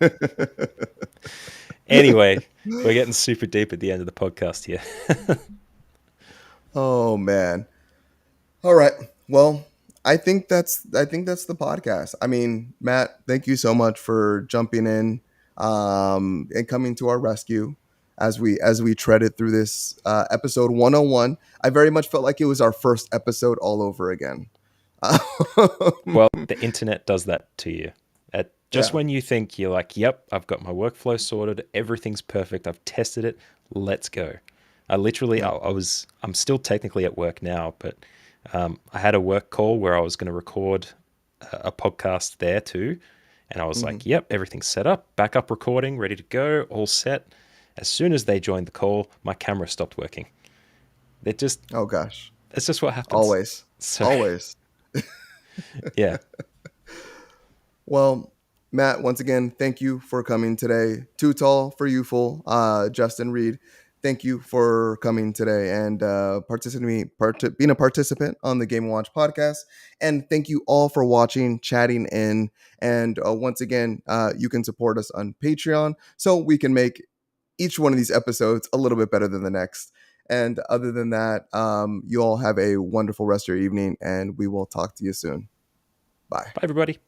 Anyway, we're getting super deep at the end of the podcast here. Oh man. All right. Well, I think that's the podcast. I mean, Matt, thank you so much for jumping in and coming to our rescue as we treaded through this episode 101. I very much felt like it was our first episode all over again. Well, the internet does that to you. Just Yeah. when you think you're like, yep, I've got my workflow sorted, everything's perfect, I've tested it, let's go. I literally, Yeah. I'm still technically at work now, but I had a work call where I was going to record a podcast there too. And I was hmm like, yep, everything's set up, backup recording, ready to go, all set. As soon as they joined the call, my camera stopped working. Oh gosh. It's just what happens. Always. So Always. yeah. Well, Matt, once again, thank you for coming today. Too Tall for You Full. Justin Reed, thank you for coming today and being a participant on the Game & Watch podcast. And thank you all for watching, chatting in. And once again, you can support us on Patreon so we can make each one of these episodes a little bit better than the next. And other than that, you all have a wonderful rest of your evening, and we will talk to you soon. Bye. Bye, everybody.